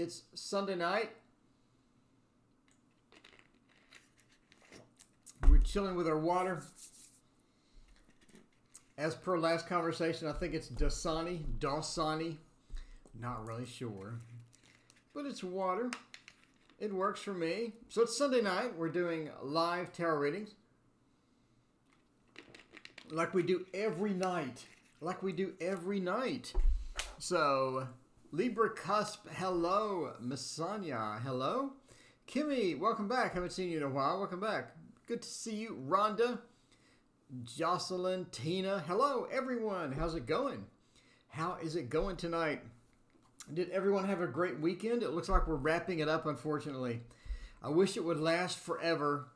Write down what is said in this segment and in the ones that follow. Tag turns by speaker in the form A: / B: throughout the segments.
A: It's Sunday night. We're chilling with our water. As per last conversation, I think it's Dasani. Not really sure. But it's water. It works for me. So it's Sunday night. We're doing live tarot readings. Like we do every night. So, Libra Cusp, hello. Masanya, hello. Kimmy, welcome back. Haven't seen you in a while. Welcome back. Good to see you. Rhonda, Jocelyn, Tina, hello everyone. How's it going? How is it going tonight? Did everyone have a great weekend? It looks like we're wrapping it up, unfortunately. I wish it would last forever.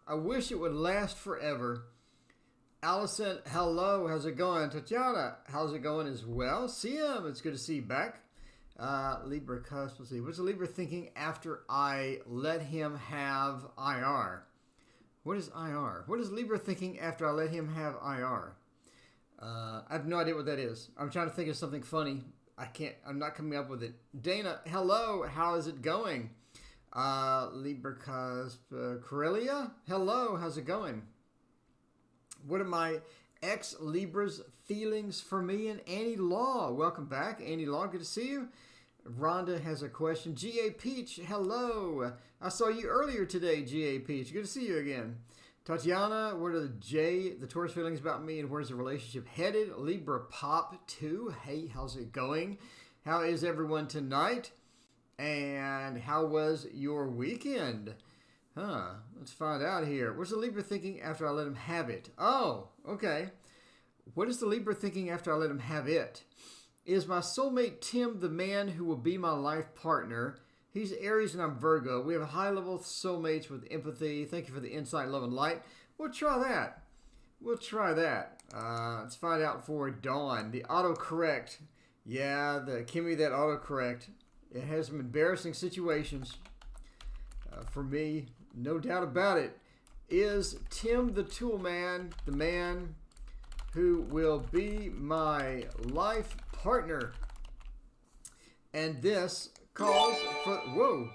A: Allison, hello. How's it going? Tatiana, how's it going as well? CM, it's good to see you back. Libra Cusp, let's see. What's the Libra thinking after I let him have IR? What is IR? What is Libra thinking after I let him have IR? I have no idea what that is. I'm trying to think of something funny. I'm not coming up with it. Dana, hello. How is it going? Libra Cusp, Corellia, hello. How's it going? What are my ex-Libra's feelings for me? And Annie Law, welcome back. Annie Law, good to see you. Rhonda has a question. G.A. Peach, hello. I saw you earlier today, G.A. Peach. Good to see you again. Tatiana, what are the Taurus feelings about me and where's the relationship headed? Libra Pop 2, hey, how's it going? How is everyone tonight? And how was your weekend? Let's find out here. What's the Libra thinking after I let him have it? Oh, okay. What is the Libra thinking after I let him have it? Is my soulmate Tim the man who will be my life partner? He's Aries and I'm Virgo. We have high-level soulmates with empathy. Thank you for the insight, love, and light. We'll try that. Let's find out for Dawn. The autocorrect. Yeah, Kimmy, that autocorrect. It has some embarrassing situations. For me, no doubt about it. Is Tim the tool man the man who will be my life partner? And this calls for... Whoa.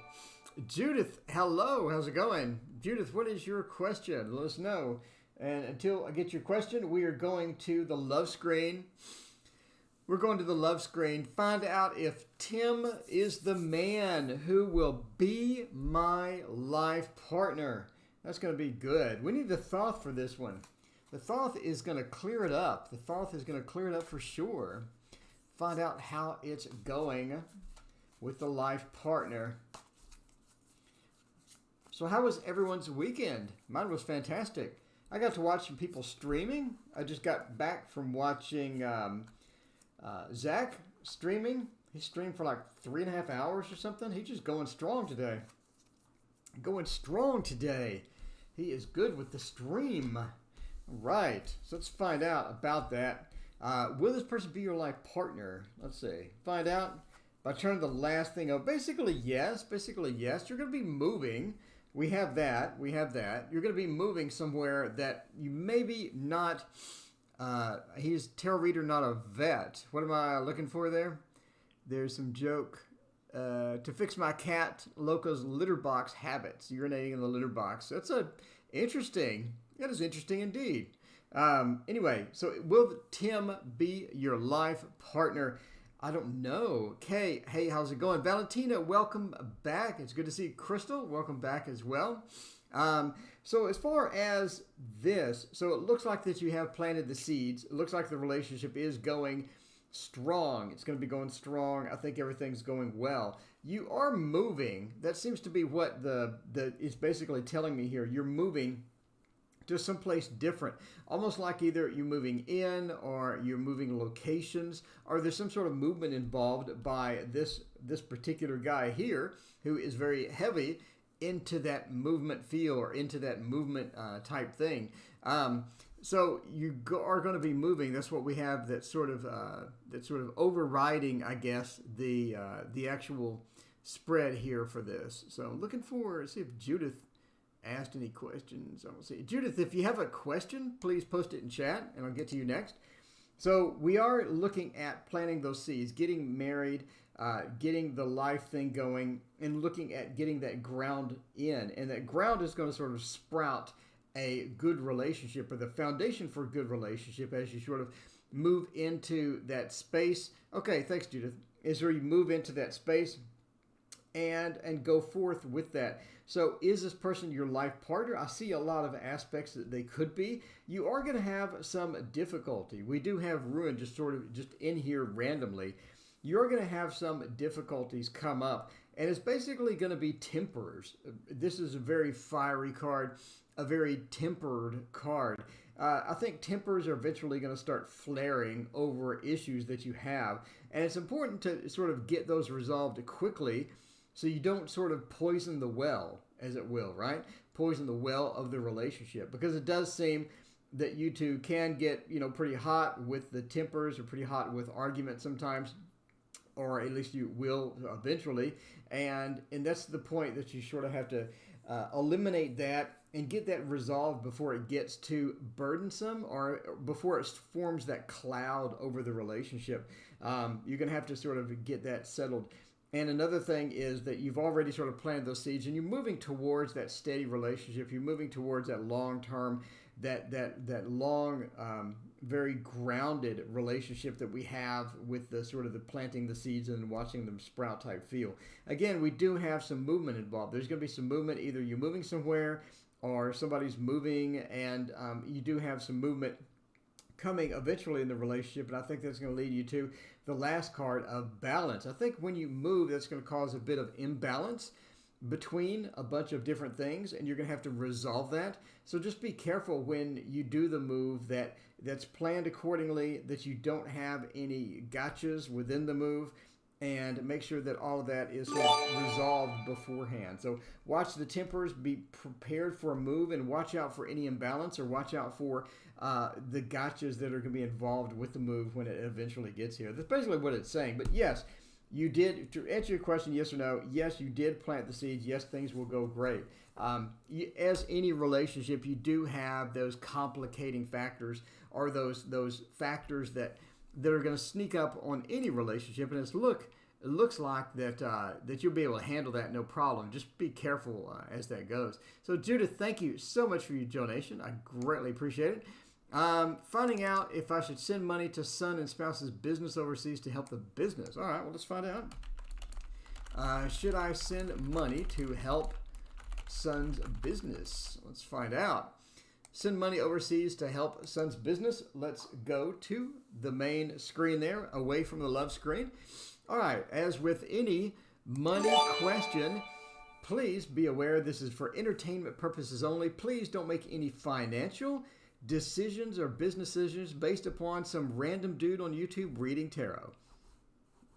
A: Judith, hello. How's it going? Judith, what is your question? Let us know. And until I get your question, we are going to the love screen. We're going to the love screen. Find out if Tim is the man who will be my life partner. That's going to be good. We need the Thoth for this one. The Thoth is going to clear it up. The Thoth is going to clear it up for sure. Find out how it's going with the life partner. So how was everyone's weekend? Mine was fantastic. I got to watch some people streaming. I just got back from watching Zach streaming. He streamed for like 3.5 hours or something. He's just going strong today. He is good with the stream. Right. So let's find out about that. Will this person be your life partner? Let's see. Find out by turning the last thing up. Basically, yes. You're going to be moving. We have that. You're going to be moving somewhere that you maybe not... he's tarot reader, not a vet. What am I looking for there? There's some joke. To fix my cat, Loco's litter box habits. Urinating in the litter box. That is interesting indeed. Anyway, so will Tim be your life partner? I don't know. Kay, hey, how's it going? Valentina, welcome back. It's good to see Crystal. Welcome back as well. So as far as this, so it looks like that you have planted the seeds. It looks like the relationship is going strong. It's going to be going strong. I think everything's going well. You are moving. That seems to be what it's basically telling me here. You're moving to someplace different, almost like either you're moving in or you're moving locations, or there's some sort of movement involved by this particular guy here who is very heavy into that movement feel or into that movement type thing. So you are going to be moving. That's what we have. That sort of overriding, I guess, the actual spread here for this. So looking for, see if Judith asked any questions. I don't see it. Judith, if you have a question, please post it in chat, and I'll get to you next. So we are looking at planting those seeds, getting married. getting the life thing going and looking at getting that ground in. And that ground is going to sort of sprout a good relationship, or the foundation for a good relationship, as you sort of move into that space. Okay, thanks, Judith. Is where you move into that space and go forth with that. So is this person your life partner? I see a lot of aspects that they could be. You are going to have some difficulty. We do have ruin just sort of just in here randomly. You're going to have some difficulties come up, and it's basically going to be temperers. This is a very fiery card, a very tempered card. I think tempers are eventually going to start flaring over issues that you have, and it's important to sort of get those resolved quickly, so you don't sort of poison the well, as it will, right? Poison the well of the relationship, because it does seem that you two can get, pretty hot with the tempers, or pretty hot with arguments sometimes, or at least you will eventually. And that's the point that you sort of have to eliminate that and get that resolved before it gets too burdensome, or before it forms that cloud over the relationship. You're going to have to sort of get that settled. And another thing is that you've already sort of planted those seeds, and you're moving towards that steady relationship. You're moving towards that long-term, that long, very grounded relationship that we have with the sort of the planting the seeds and watching them sprout type feel. Again, we do have some movement involved. There's going to be some movement. Either you're moving somewhere or somebody's moving, and you do have some movement coming eventually in the relationship, and I think that's going to lead you to the last card of balance. I think when you move, that's going to cause a bit of imbalance between a bunch of different things, and you're going to have to resolve that. So just be careful when you do the move that's planned accordingly, that you don't have any gotchas within the move, and make sure that all of that is sort of resolved beforehand. So watch the tempers, be prepared for a move, and watch out for any imbalance, or watch out for the gotchas that are going to be involved with the move when it eventually gets here. That's basically what it's saying. But yes, you did, to answer your question, yes or no, yes, you did plant the seeds. Yes, things will go great. As any relationship, you do have those complicating factors, or those factors that are going to sneak up on any relationship, and it looks like that you'll be able to handle that no problem. Just be careful as that goes. So Judith, thank you so much for your donation. I greatly appreciate it. Finding out if I should send money to son and spouse's business overseas to help the business. All right, well, let's find out. Should I send money to help son's business? Let's find out. Send money overseas to help son's business. Let's go to the main screen there, away from the love screen. All right, as with any money question, please be aware this is for entertainment purposes only. Please don't make any financial decisions or business decisions based upon some random dude on YouTube reading tarot.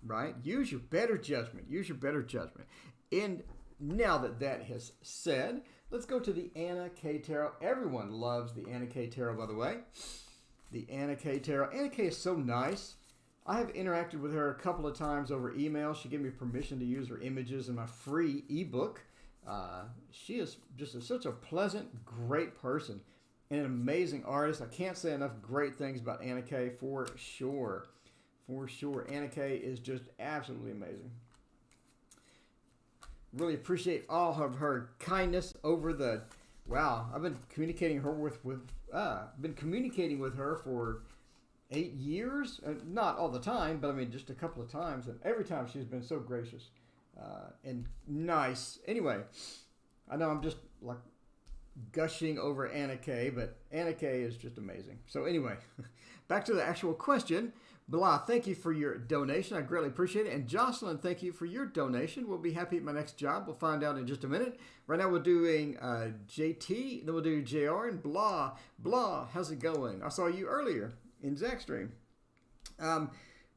A: Right? Use your better judgment. Use your better judgment. And now that has said, let's go to the Anna K Tarot. Everyone loves the Anna K Tarot, by the way. The Anna K Tarot. Anna K is so nice. I have interacted with her a couple of times over email. She gave me permission to use her images in my free ebook. She is just such a pleasant, great person, and an amazing artist. I can't say enough great things about Anna K for sure. For sure. Anna K is just absolutely amazing. Really appreciate all of her kindness over the... Wow, I've been communicating with her for 8 years. Not all the time, but I mean just a couple of times. And every time she's been so gracious and nice. Anyway, I know I'm just like gushing over Anna K, but Anna K is just amazing. So anyway, back to the actual question. Blah, thank you for your donation. I greatly appreciate it. And Jocelyn, thank you for your donation. We'll be happy at my next job. We'll find out in just a minute. Right now we're doing JT, then we'll do JR, and Blah. Blah, how's it going? I saw you earlier in Zach's stream.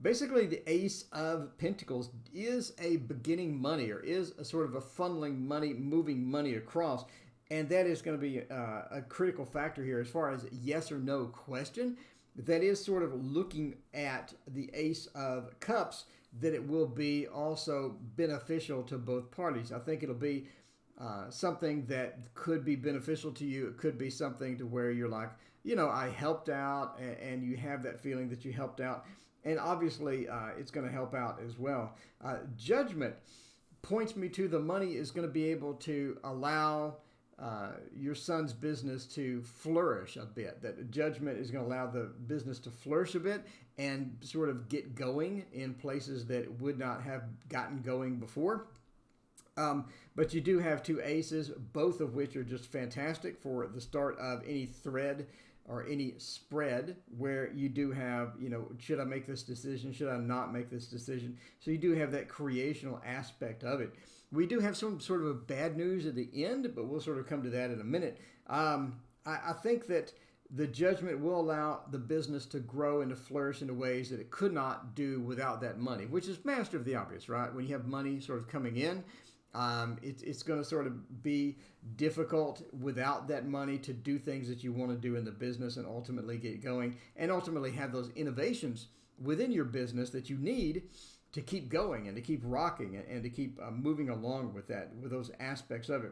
A: Basically, the Ace of Pentacles is a beginning money, or is a sort of a funneling money, moving money across. And that is going to be a critical factor here as far as yes or no question. That is sort of looking at the Ace of Cups, that it will be also beneficial to both parties. I think it'll be something that could be beneficial to you. It could be something to where you're like, I helped out, and you have that feeling that you helped out. And obviously, it's going to help out as well. Judgment points me to the money is going to be able to allow your son's business to flourish a bit. That judgment is going to allow the business to flourish a bit and sort of get going in places that it would not have gotten going before. But you do have two aces, both of which are just fantastic for the start of any thread or any spread where you do have, should I make this decision? Should I not make this decision? So you do have that creational aspect of it. We do have some sort of a bad news at the end, but we'll sort of come to that in a minute. I think that the judgment will allow the business to grow and to flourish in ways that it could not do without that money, which is master of the obvious, right? When you have money sort of coming in, it's going to sort of be difficult without that money to do things that you want to do in the business and ultimately get going and ultimately have those innovations within your business that you need to keep going and to keep rocking and to keep moving along with those aspects of it.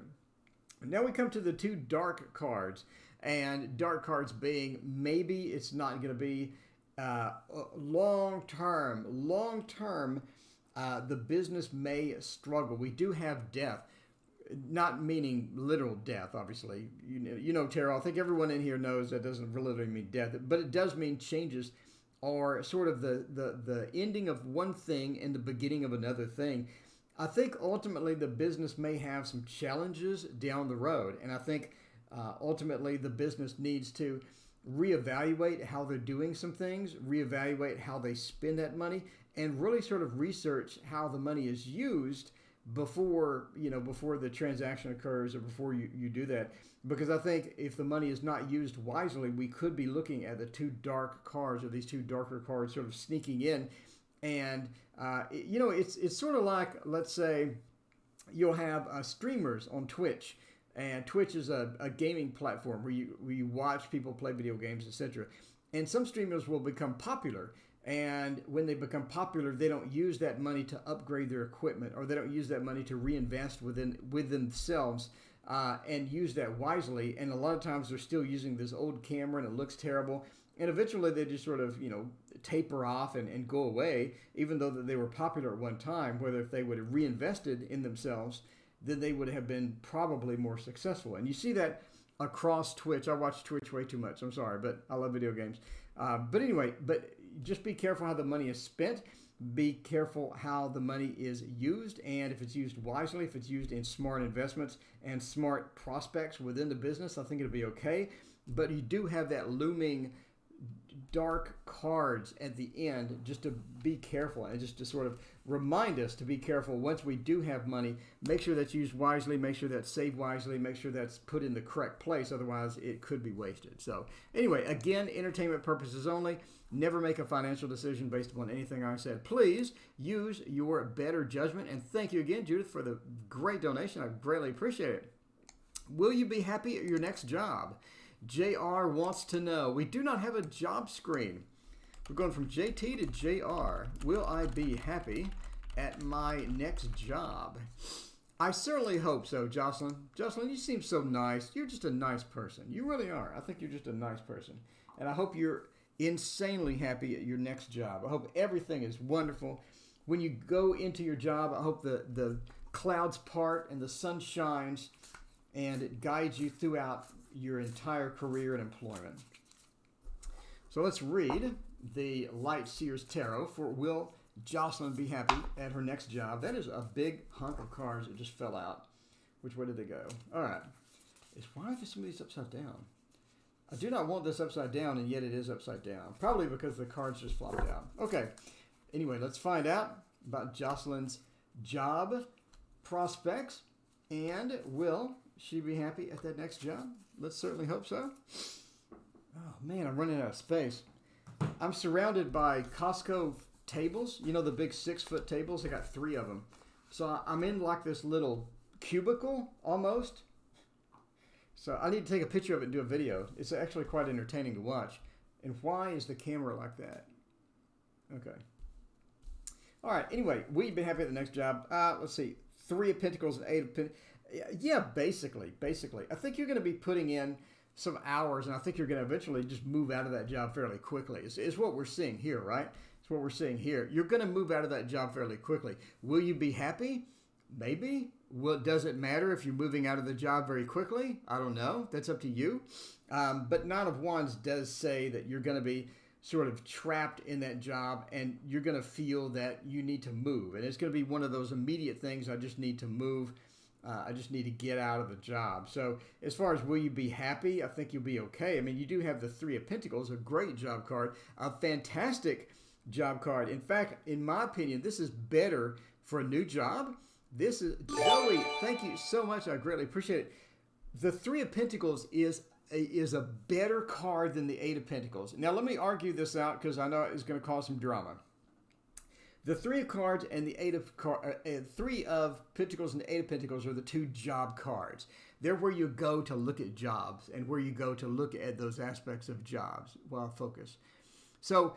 A: Now we come to the two dark cards, and dark cards being maybe it's not going to be long term. The business may struggle. We do have death, not meaning literal death, obviously. Terrell, I think everyone in here knows that doesn't literally mean death, but it does mean changes or sort of the ending of one thing and the beginning of another thing. I think ultimately the business may have some challenges down the road, and I think ultimately the business needs to reevaluate how they're doing some things, reevaluate how they spend that money, and really sort of research how the money is used before the transaction occurs or before you do that. Because I think if the money is not used wisely, we could be looking at the two dark cards or these two darker cards sort of sneaking in. And, it's sort of like, let's say, you'll have streamers on Twitch. And Twitch is a gaming platform where you watch people play video games, etc. And some streamers will become popular. And when they become popular, they don't use that money to upgrade their equipment, or they don't use that money to reinvest within themselves and use that wisely. And a lot of times they're still using this old camera and it looks terrible. And eventually they just sort of, taper off and go away, even though that they were popular at one time. Whether if they would have reinvested in themselves, then they would have been probably more successful. And you see that across Twitch. I watch Twitch way too much. I'm sorry, but I love video games. But anyway, just be careful how the money is spent. Be careful how the money is used, and if it's used wisely, if it's used in smart investments and smart prospects within the business, I think it'll be okay. But you do have that looming dark cards at the end, just to be careful and just to sort of remind us to be careful once we do have money. Make sure that's used wisely, make sure that's saved wisely, make sure that's put in the correct place, otherwise it could be wasted. So anyway, again, entertainment purposes only. Never make a financial decision based upon anything I said. Please use your better judgment, and thank you again, Judith, for the great donation. I greatly appreciate it. Will you be happy at your next job? JR wants to know. We do not have a job screen. We're going from JT to JR. Will I be happy at my next job? I certainly hope so, Jocelyn. Jocelyn, you seem so nice. You're just a nice person. You really are. I think you're just a nice person. And I hope you're insanely happy at your next job. I hope everything is wonderful. When you go into your job, I hope the clouds part and the sun shines and it guides you throughout your entire career and employment. So let's read the Light Seers Tarot for Will Jocelyn be happy at her next job. That is a big hunk of cards that just fell out. Which way did they go? All right. Why are some of these upside down? I do not want this upside down, and yet it is upside down. Probably because the cards just flopped out. Okay. Anyway, let's find out about Jocelyn's job prospects. And will she be happy at that next job? Let's certainly hope so. Oh, man, I'm running out of space. I'm surrounded by Costco tables. You know, the big 6-foot tables? I got 3 of them. So I'm in like this little cubicle almost. So I need to take a picture of it and do a video. It's actually quite entertaining to watch. And why is the camera like that? Okay. All right. Anyway, will you be happy at the next job? Let's see. 3 of Pentacles and 8 of Pentacles. Yeah, basically. I think you're going to be putting in some hours, and I think you're going to eventually just move out of that job fairly quickly. Is what we're seeing here, right? It's what we're seeing here. You're going to move out of that job fairly quickly. Will you be happy? Maybe. Does it matter if you're moving out of the job very quickly? I don't know. That's up to you. But Nine of Wands does say that you're going to be sort of trapped in that job and you're going to feel that you need to move. And it's going to be one of those immediate things. I just need to move. I just need to get out of the job. So as far as will you be happy, I think you'll be okay. I mean, you do have the Three of Pentacles, a great job card, a fantastic job card. In fact, in my opinion, this is better for a new job. This is, Joey, thank you so much. I greatly appreciate it. The Three of Pentacles is a better card than the Eight of Pentacles. Now, let me argue this out because I know it's going to cause some drama. The Three of Cards and the Three of Pentacles and the Eight of Pentacles are the two job cards. They're where you go to look at jobs and where you go to look at those aspects of jobs. Well, focus. So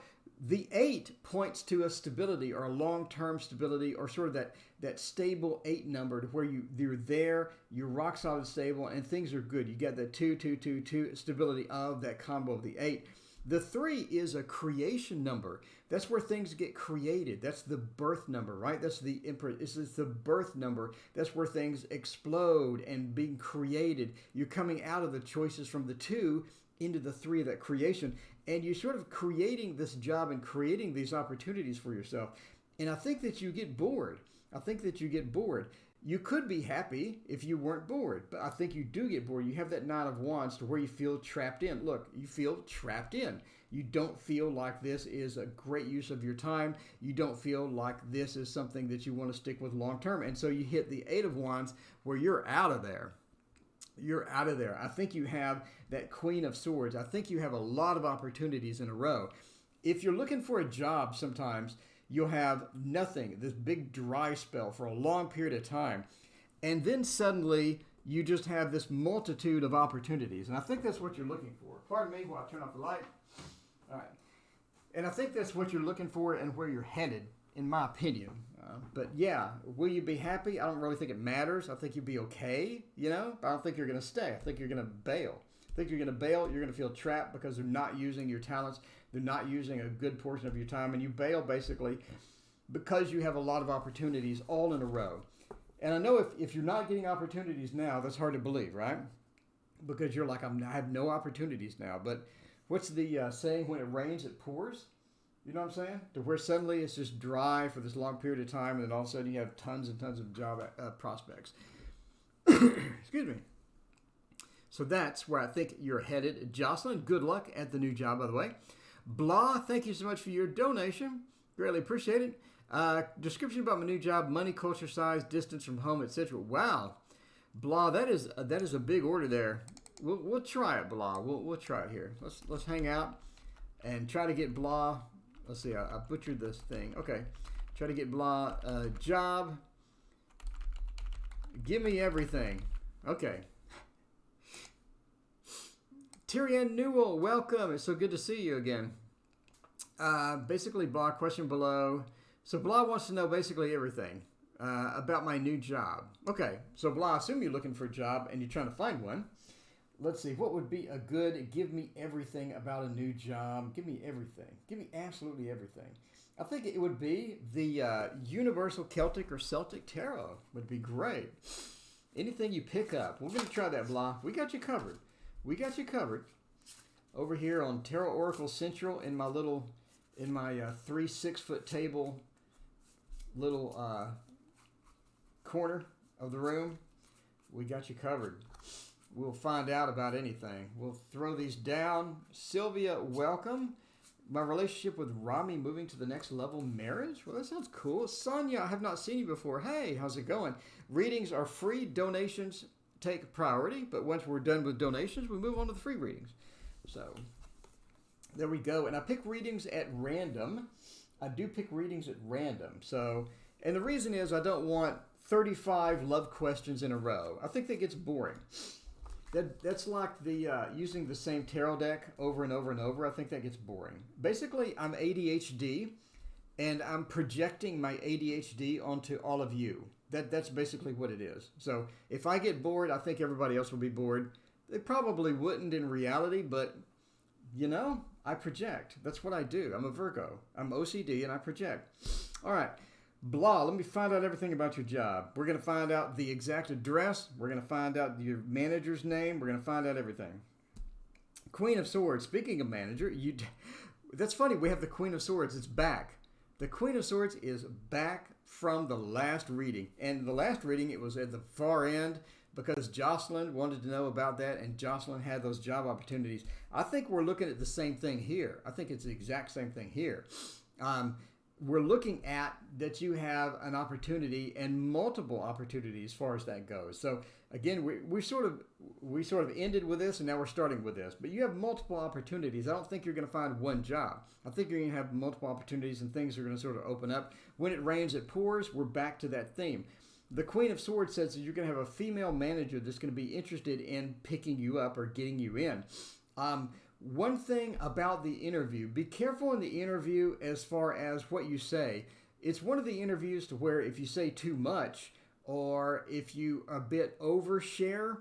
A: the Eight points to a stability or a long-term stability or sort of that stable 8 number to where you're there, you're rock solid stable, and things are good. You get that 2, 2, 2, 2 stability of that combo of the 8. The 3 is a creation number. That's where things get created. That's the birth number, right? That's the imprint. This is the birth number. That's where things explode and being created. You're coming out of the choices from the 2 into the 3 of that creation. And you're sort of creating this job and creating these opportunities for yourself. And I think that you get bored. You could be happy if you weren't bored, but I think you do get bored. You have that Nine of Wands to where you feel trapped in. Look, you feel trapped in. You don't feel like this is a great use of your time. You don't feel like this is something that you want to stick with long term. And so you hit the Eight of Wands where you're out of there. You're out of there. I think you have that Queen of Swords. I think you have a lot of opportunities in a row. If you're looking for a job sometimes, you'll have nothing, this big dry spell for a long period of time. And then suddenly you just have this multitude of opportunities. And I think that's what you're looking for. Pardon me while I turn off the light. All right. And I think that's what you're looking for and where you're headed, in my opinion. But yeah, will you be happy? I don't really think it matters. I think you'll be okay, but I don't think you're going to stay. I think you're going to bail. You're going to feel trapped because they're not using your talents. They're not using a good portion of your time. And you bail basically because you have a lot of opportunities all in a row. And I know if you're not getting opportunities now, that's hard to believe, right? Because you're like, I have no opportunities now. But what's the saying, when it rains, it pours? You know what I'm saying? To where suddenly it's just dry for this long period of time, and then all of a sudden you have tons and tons of job prospects. Excuse me. So that's where I think you're headed. Jocelyn, good luck at the new job, by the way. Blah, thank you so much for your donation. Greatly appreciate it. Description about my new job: money, culture, size, distance from home, etc. Wow. Blah, that is a big order there. We'll try it, Blah. We'll try it here. Let's hang out and try to get Blah. Let's see, I butchered this thing. Okay. Try to get Blah job. Give me everything. Okay. Tyrian Newell, welcome. It's so good to see you again. Basically, Blah, question below. So Blah wants to know basically everything about my new job. Okay, so Blah, I assume you're looking for a job and you're trying to find one. Let's see, what would be a good, give me everything about a new job? Give me everything. Give me absolutely everything. I think it would be the Universal Celtic or Celtic Tarot would be great. Anything you pick up. We're going to try that, Blah. We got you covered. We got you covered. Over here on Tarot Oracle Central in my 3 6-foot table little corner of the room. We got you covered. We'll find out about anything. We'll throw these down. Sylvia, welcome. My relationship with Rami moving to the next level, marriage? Well, that sounds cool. Sonia, I have not seen you before. Hey, how's it going? Readings are free. Donations take priority. But once we're done with donations, we move on to the free readings. So there we go. And I pick readings at random. I do pick readings at random. So, and the reason is I don't want 35 love questions in a row. I think that gets boring. That's like the using the same tarot deck over and over and over. I think that gets boring. Basically, I'm ADHD, and I'm projecting my ADHD onto all of you. That's basically what it is. So if I get bored, I think everybody else will be bored. They probably wouldn't in reality, but, I project. That's what I do. I'm a Virgo. I'm OCD and I project. All right. Blah, let me find out everything about your job. We're going to find out the exact address. We're going to find out your manager's name. We're going to find out everything. Queen of Swords. Speaking of manager, that's funny. We have the Queen of Swords. It's back. The Queen of Swords is back from the last reading. And the last reading, it was at the far end because Jocelyn wanted to know about that, and Jocelyn had those job opportunities. I think we're looking at the same thing here. I think it's the exact same thing here. We're looking at that you have an opportunity and multiple opportunities as far as that goes. So again, we sort of ended with this, and now we're starting with this. But you have multiple opportunities. I don't think you're going to find one job. I think you're going to have multiple opportunities, and things are going to sort of open up. When it rains, it pours. We're back to that theme. The Queen of Swords says that you're going to have a female manager that's going to be interested in picking you up or getting you in. One thing about the interview, be careful in the interview as far as what you say. It's one of the interviews to where if you say too much or if you a bit overshare,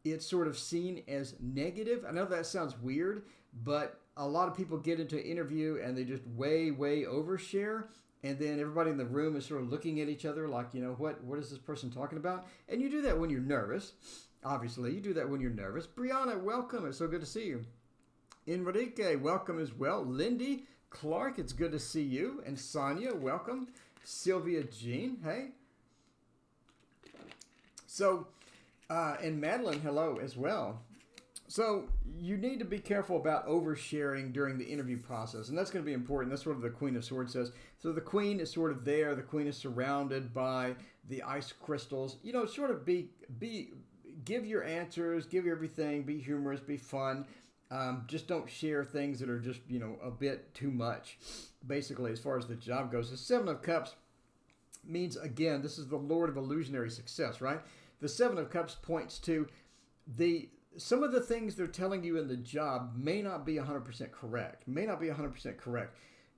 A: it's sort of seen as negative. I know that sounds weird, but a lot of people get into an interview and they just way overshare. And then everybody in the room is sort of looking at each other like, what is this person talking about? And you do that when you're nervous. Obviously, you do that when you're nervous. Brianna, welcome. It's so good to see you. Enrique, welcome as well. Lindy, Clark, it's good to see you. And Sonia, welcome. Sylvia Jean, hey. So, and Madeline, hello as well. So you need to be careful about oversharing during the interview process, and that's going to be important. That's what the Queen of Swords says. So the Queen is sort of there. The Queen is surrounded by the ice crystals. Sort of give your answers, give everything, be humorous, be fun. Just don't share things that are just, a bit too much, basically, as far as the job goes. The Seven of Cups means, again, this is the Lord of illusionary success, right? The Seven of Cups points to some of the things they're telling you in the job may not be 100% correct.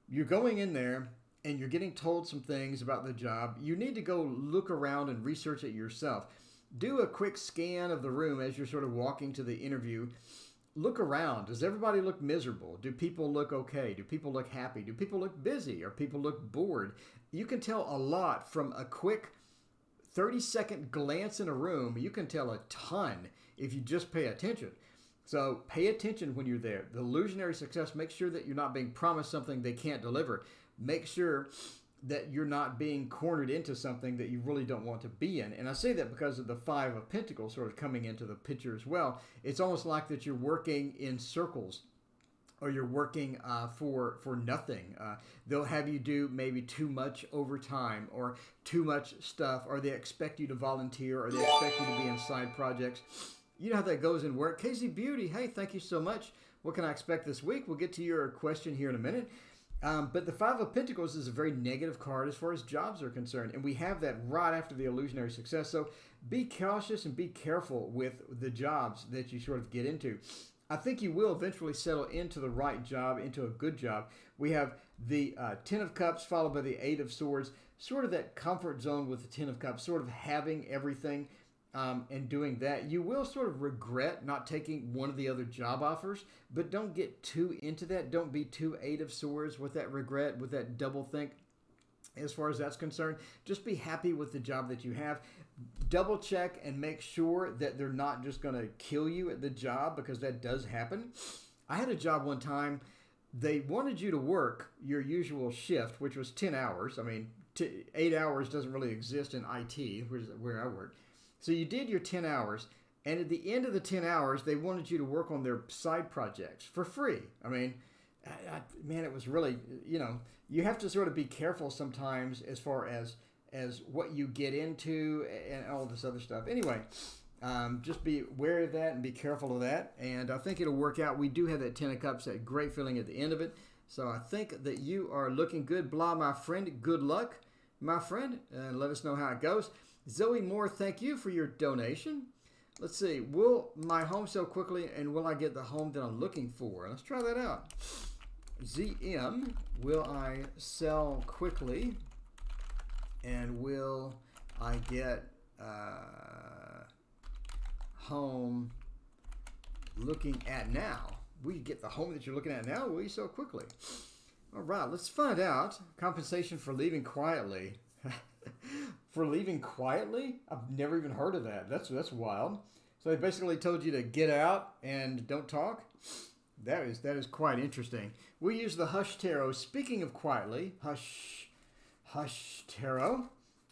A: You're going in there and you're getting told some things about the job. You need to go look around and research it yourself. Do a quick scan of the room as you're sort of walking to the interview. Look around. Does everybody look miserable? Do people look okay? Do people look happy? Do people look busy? Or people look bored? You can tell a lot from a quick 30-second glance in a room. You can tell a ton if you just pay attention. So pay attention when you're there. The illusionary success, make sure that you're not being promised something they can't deliver. Make sure that you're not being cornered into something that you really don't want to be in. And I say that because of the Five of Pentacles sort of coming into the picture as well. It's almost like that you're working in circles, or you're working for nothing. They'll have you do maybe too much overtime or too much stuff, or they expect you to volunteer, or they expect you to be in side projects. You know how that goes in work. Casey Beauty, hey, thank you so much. What can I expect this week? We'll get to your question here in a minute. But the Five of Pentacles is a very negative card as far as jobs are concerned. And we have that right after the illusionary success. So be cautious and be careful with the jobs that you sort of get into. I think you will eventually settle into the right job, into a good job. We have the Ten of Cups followed by the Eight of Swords. Sort of that comfort zone with the Ten of Cups, sort of having everything and doing that. You will sort of regret not taking one of the other job offers, but don't get too into that. Don't be too Eight of Swords with that regret, with that double think. As far as that's concerned, just be happy with the job that you have. Double check and make sure that they're not just going to kill you at the job, because that does happen. I had a job one time. They wanted you to work your usual shift, which was 10 hours. I mean, 8 hours doesn't really exist in IT, where I work. So you did your 10 hours, and at the end of the 10 hours, they wanted you to work on their side projects for free. I mean, man, it was really, you have to sort of be careful sometimes as far as what you get into and all this other stuff. Anyway, just be aware of that and be careful of that. And I think it'll work out. We do have that Ten of Cups, that great feeling at the end of it. So I think that you are looking good. Blah, my friend, good luck, my friend. And let us know how it goes. Zoe Moore, thank you for your donation. Let's see. Will my home sell quickly, and will I get the home that I'm looking for? Let's try that out. ZM, will I sell quickly, and will I get home looking at now? will you get the home that you're looking at now? Will you so quickly? All right, let's find out. Compensation for leaving quietly. For leaving quietly? I've never even heard of that. That's wild. So they basically told you to get out and don't talk? That is quite interesting. We use the Hush Tarot. Speaking of quietly, Hush Tarot.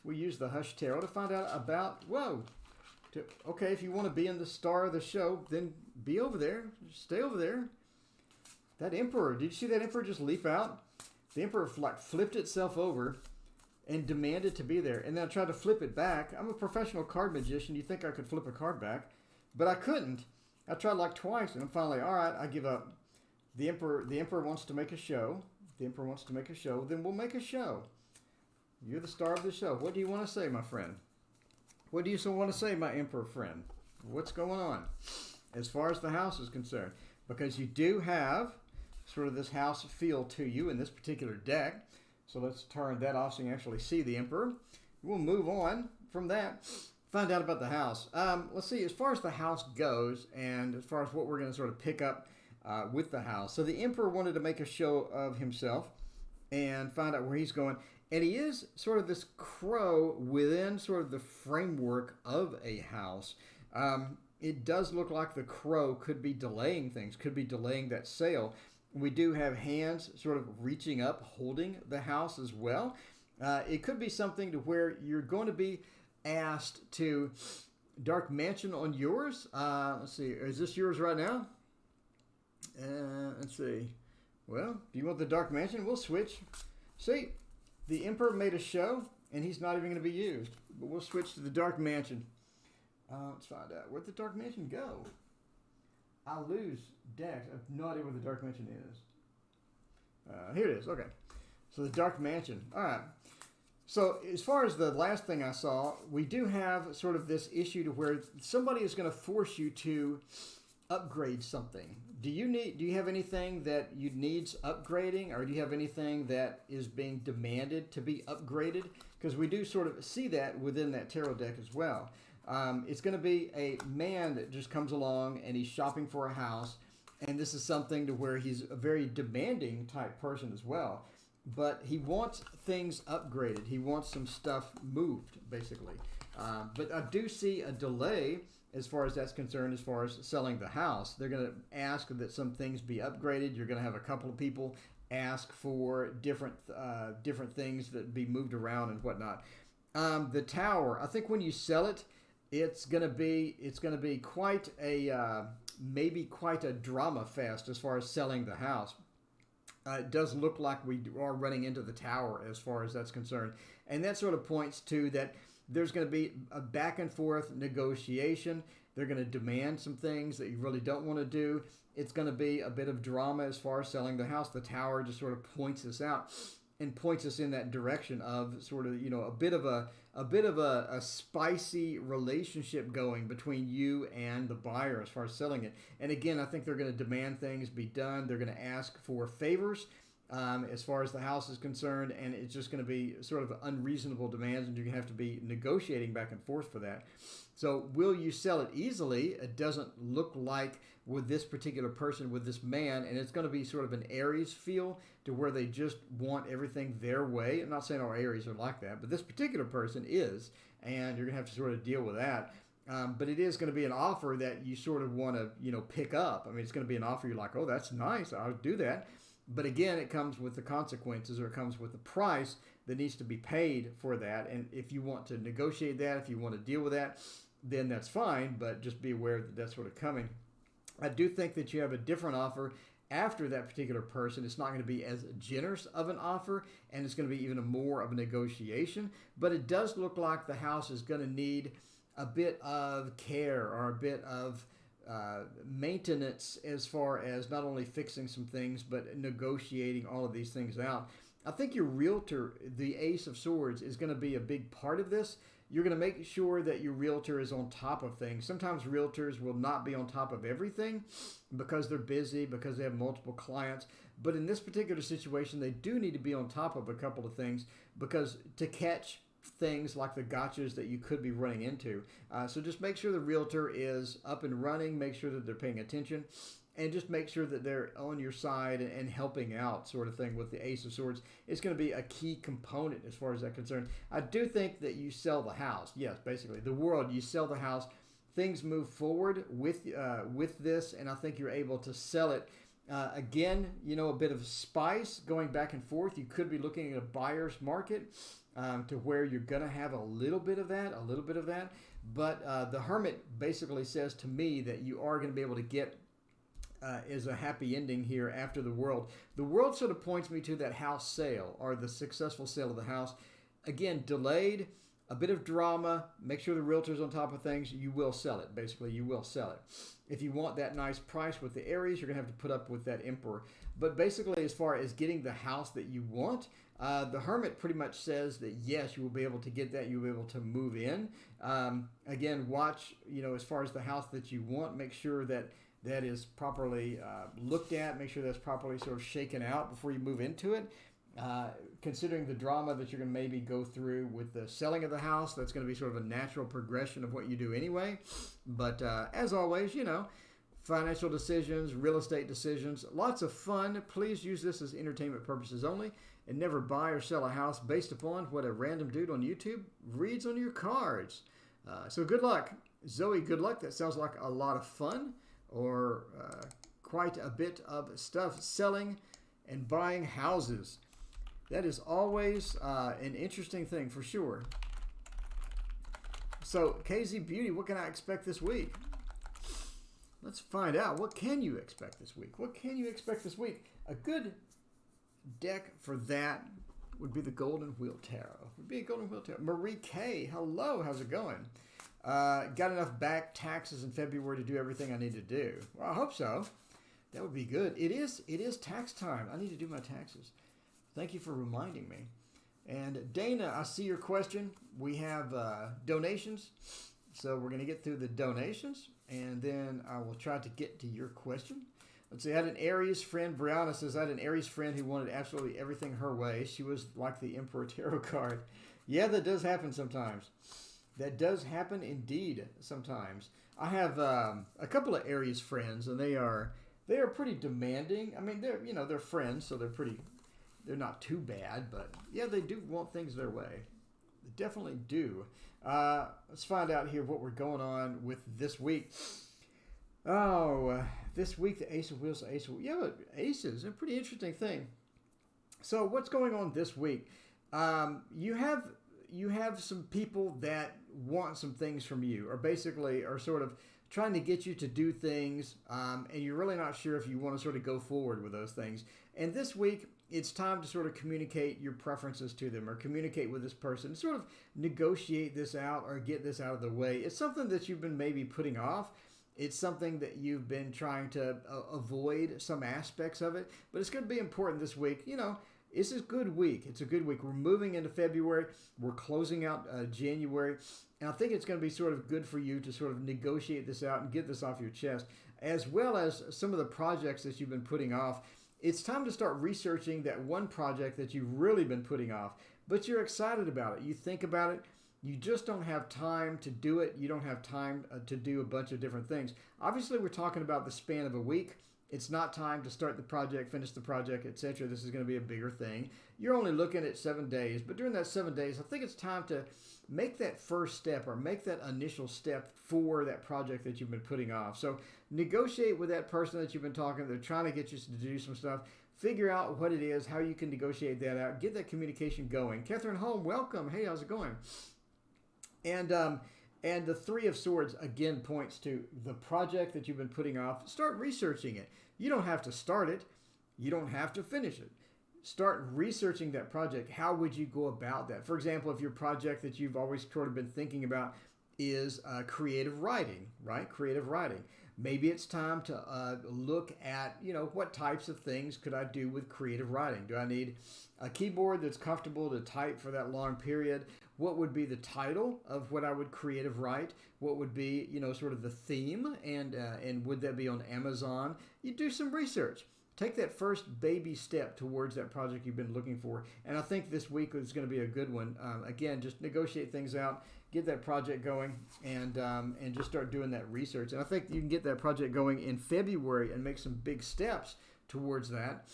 A: We use the Hush Tarot to find out about, okay, if you want to be in the star of the show, then be over there. Stay over there. That Emperor, did you see that Emperor just leap out? The Emperor flipped itself over and demanded to be there. And then I tried to flip it back. I'm a professional card magician. You think I could flip a card back? But I couldn't. I tried like twice, and I'm finally, all right, I give up. The Emperor wants to make a show. The Emperor wants to make a show. Then we'll make a show. You're the star of the show. What do you want to say, my friend? What do you want to say, my Emperor friend? What's going on as far as the house is concerned? Because you do have sort of this house feel to you in this particular deck. So let's turn that off so you can actually see the Emperor. We'll move on from that. Find out about the house. Let's see, as far as the house goes and as far as what we're going to sort of pick up with the house. So the Emperor wanted to make a show of himself and find out where he's going. And he is sort of this crow within sort of the framework of a house. It does look like the crow could be delaying things, could be delaying that sale. We do have hands sort of reaching up, holding the house as well. It could be something to where you're going to be asked to Dark Mansion on yours. Let's see, is this yours right now? Let's see. Well, do you want the Dark Mansion? We'll switch. See, the Emperor made a show, and he's not even going to be used. But we'll switch to the Dark Mansion. Let's find out. Where'd the Dark Mansion go? I lose decks. I have no idea where the Dark Mansion is. Here it is. Okay. So the Dark Mansion. All right. So as far as the last thing I saw, we do have sort of this issue to where somebody is going to force you to upgrade something. Do you have anything that needs upgrading, or do you have anything that is being demanded to be upgraded? Because we do sort of see that within that tarot deck as well. It's going to be a man that just comes along and he's shopping for a house, and this is something to where he's a very demanding type person as well. But he wants things upgraded. He wants some stuff moved, basically. But I do see a delay as far as that's concerned, as far as selling the house. They're going to ask that some things be upgraded. You're going to have a couple of people ask for different things that be moved around and whatnot. The tower, I think when you sell it, it's going to be quite a maybe quite a drama fest as far as selling the house. It does look like we are running into the tower as far as that's concerned. And that sort of points to that there's going to be a back and forth negotiation. They're going to demand some things that you really don't want to do. It's going to be a bit of drama as far as selling the house. The tower just sort of points us out and points us in that direction of sort of, a bit of a spicy relationship going between you and the buyer as far as selling it. And again, I think they're going to demand things be done. They're going to ask for favors as far as the house is concerned, and it's just going to be sort of unreasonable demands, and you're going to have to be negotiating back and forth for that. So will you sell it easily? It doesn't look like with this particular person, with this man, and it's going to be sort of an Aries feel to where they just want everything their way. I'm not saying all Aries are like that, but this particular person is, and you're going to have to sort of deal with that. But it is going to be an offer that you sort of want to, pick up. I mean, it's going to be an offer you're like, oh, that's nice, I'll do that. But again, it comes with the consequences, or it comes with the price that needs to be paid for that. And if you want to negotiate that, if you want to deal with that, then that's fine. But just be aware that that's sort of coming. I do think that you have a different offer after that particular person. It's not going to be as generous of an offer, and it's going to be even more of a negotiation. But it does look like the house is going to need a bit of care or a bit of maintenance as far as not only fixing some things but negotiating all of these things out. I think your realtor, the Ace of Swords, is going to be a big part of this. You're going to make sure that your realtor is on top of things. Sometimes realtors will not be on top of everything because they're busy, because they have multiple clients. But in this particular situation, they do need to be on top of a couple of things because to catch things like the gotchas that you could be running into. So just make sure the realtor is up and running, make sure that they're paying attention. and just make sure that they're on your side and helping out, sort of thing, with the Ace of Swords. It's going to be a key component as far as that's concerned. I do think that you sell the house. Yes, basically, the world, you sell the house. Things move forward with this, and I think you're able to sell it. Again, a bit of spice going back and forth. You could be looking at a buyer's market to where you're going to have a little bit of that. But the Hermit basically says to me that you are going to be able to get is a happy ending here after the World. The World sort of points me to that house sale, or the successful sale of the house. Again, delayed, a bit of drama, make sure the realtor's on top of things, you will sell it. Basically, you will sell it. If you want that nice price with the Aries, you're going to have to put up with that Emperor. But basically, as far as getting the house that you want, the Hermit pretty much says that yes, you will be able to get that. You'll be able to move in. Again, watch, as far as the house that you want, make sure that that is properly looked at. Make sure that's properly sort of shaken out before you move into it. Considering the drama that you're going to maybe go through with the selling of the house, that's going to be sort of a natural progression of what you do anyway. But as always, financial decisions, real estate decisions, lots of fun. Please use this as entertainment purposes only, and never buy or sell a house based upon what a random dude on YouTube reads on your cards. So good luck. Zoe, good luck. That sounds like a lot of fun, or quite a bit of stuff selling and buying houses. That is always an interesting thing for sure. So, KZ Beauty, what can I expect this week? Let's find out. What can you expect this week? What can you expect this week? A good deck for that would be the Golden Wheel Tarot. Marie K, hello. How's it going? Got enough back taxes in February to do everything I need to do. Well, I hope so. That would be good. It is tax time. I need to do my taxes. Thank you for reminding me. And Dana, I see your question. We have donations. So we're going to get through the donations, and then I will try to get to your question. Let's see. I had an Aries friend. Brianna says, I had an Aries friend who wanted absolutely everything her way. She was like the Emperor Tarot card. Yeah, that does happen sometimes. That does happen indeed sometimes. I have a couple of Aries friends, and they are pretty demanding. I mean, they're friends, so they're not too bad, but yeah, they do want things their way. They definitely do. Let's find out here what we're going on with this week. This week, the Ace of Wheels, yeah, but aces, a pretty interesting thing. So what's going on this week? You have some people that want some things from you, or basically are sort of trying to get you to do things, and you're really not sure if you want to sort of go forward with those things. And this week, it's time to sort of communicate your preferences to them, or communicate with this person, sort of negotiate this out or get this out of the way. It's something that you've been maybe putting off. It's something that you've been trying to avoid some aspects of it, but it's going to be important this week. It's a good week. It's a good week. We're moving into February. We're closing out January. And I think it's going to be sort of good for you to sort of negotiate this out and get this off your chest, as well as some of the projects that you've been putting off. It's time to start researching that one project that you've really been putting off, but you're excited about it. You think about it. You just don't have time to do it. You don't have time to do a bunch of different things. Obviously, we're talking about the span of a week. It's not time to start the project, finish the project, etc. This is going to be a bigger thing. You're only looking at 7 days, but during that 7 days, I think it's time to make that first step, or make that initial step for that project that you've been putting off. So negotiate with that person that you've been talking to. They're trying to get you to do some stuff. Figure out what it is, how you can negotiate that out. Get that communication going. Catherine Holm, welcome. Hey, how's it going? And the Three of Swords, again, points to the project that you've been putting off. Start researching it. You don't have to start it. You don't have to finish it. Start researching that project. How would you go about that? For example, if your project that you've always sort of been thinking about is creative writing, right? Creative writing. Maybe it's time to look at, what types of things could I do with creative writing? Do I need a keyboard that's comfortable to type for that long period? What would be the title of what I would creative write? What would be, sort of the theme? And would that be on Amazon? You do some research. Take that first baby step towards that project you've been looking for. And I think this week is going to be a good one. Again, just negotiate things out. get that project going and just start doing that research. And I think you can get that project going in February and make some big steps towards that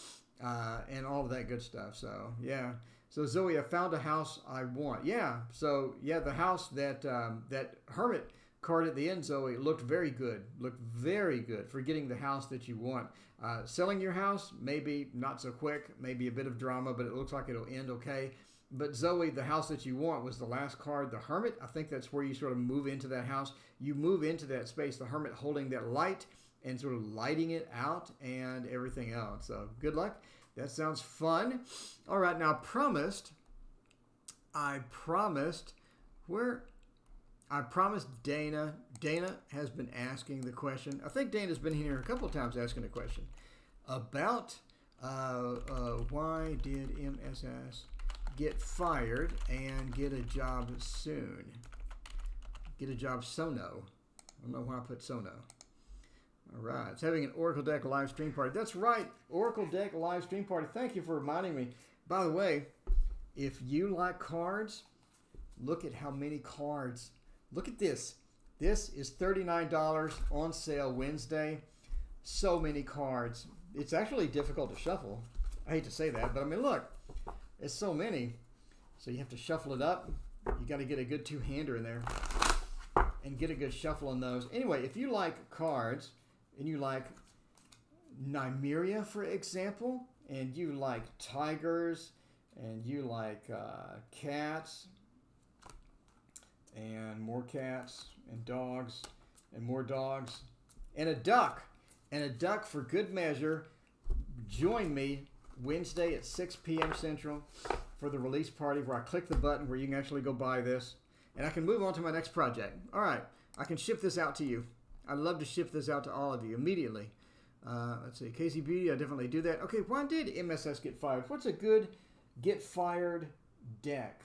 A: and all of that good stuff. So yeah. So Zoe, I found a house I want. Yeah. So yeah, the house that that hermit card at the end, Zoe, looked very good. Looked very good for getting the house that you want. Selling your house, maybe not so quick, maybe a bit of drama, but it looks like it'll end okay. But Zoe, the house that you want was the last card, the Hermit. I think that's where you sort of move into that house. You move into that space, the Hermit holding that light and sort of lighting it out and everything else. So good luck. That sounds fun. All right, now I promised Dana. Dana has been asking the question. I think Dana's been here a couple of times asking the question about why did MSS get fired and get a job soon? Get a job sono. I don't know why I put sono. All right, it's having an Oracle Deck live stream party. That's right, Oracle Deck live stream party. Thank you for reminding me. By the way, if you like cards, look at how many cards. Look at this. This is $39 on sale Wednesday. So many cards. It's actually difficult to shuffle. I hate to say that, but I mean, look, it's so many. So you have to shuffle it up. You got to get a good two-hander in there and get a good shuffle on those. Anyway, if you like cards and you like Nymeria, for example, and you like tigers and you like cats and more cats and dogs and more dogs and a duck for good measure, join me Wednesday at 6 p.m. Central for the release party where I click the button where you can actually go buy this and I can move on to my next project. All right, I can ship this out to you. I'd love to ship this out to all of you immediately. Let's see, Casey Beauty, I definitely do that. Okay, why did MSS get fired? What's a good get fired deck?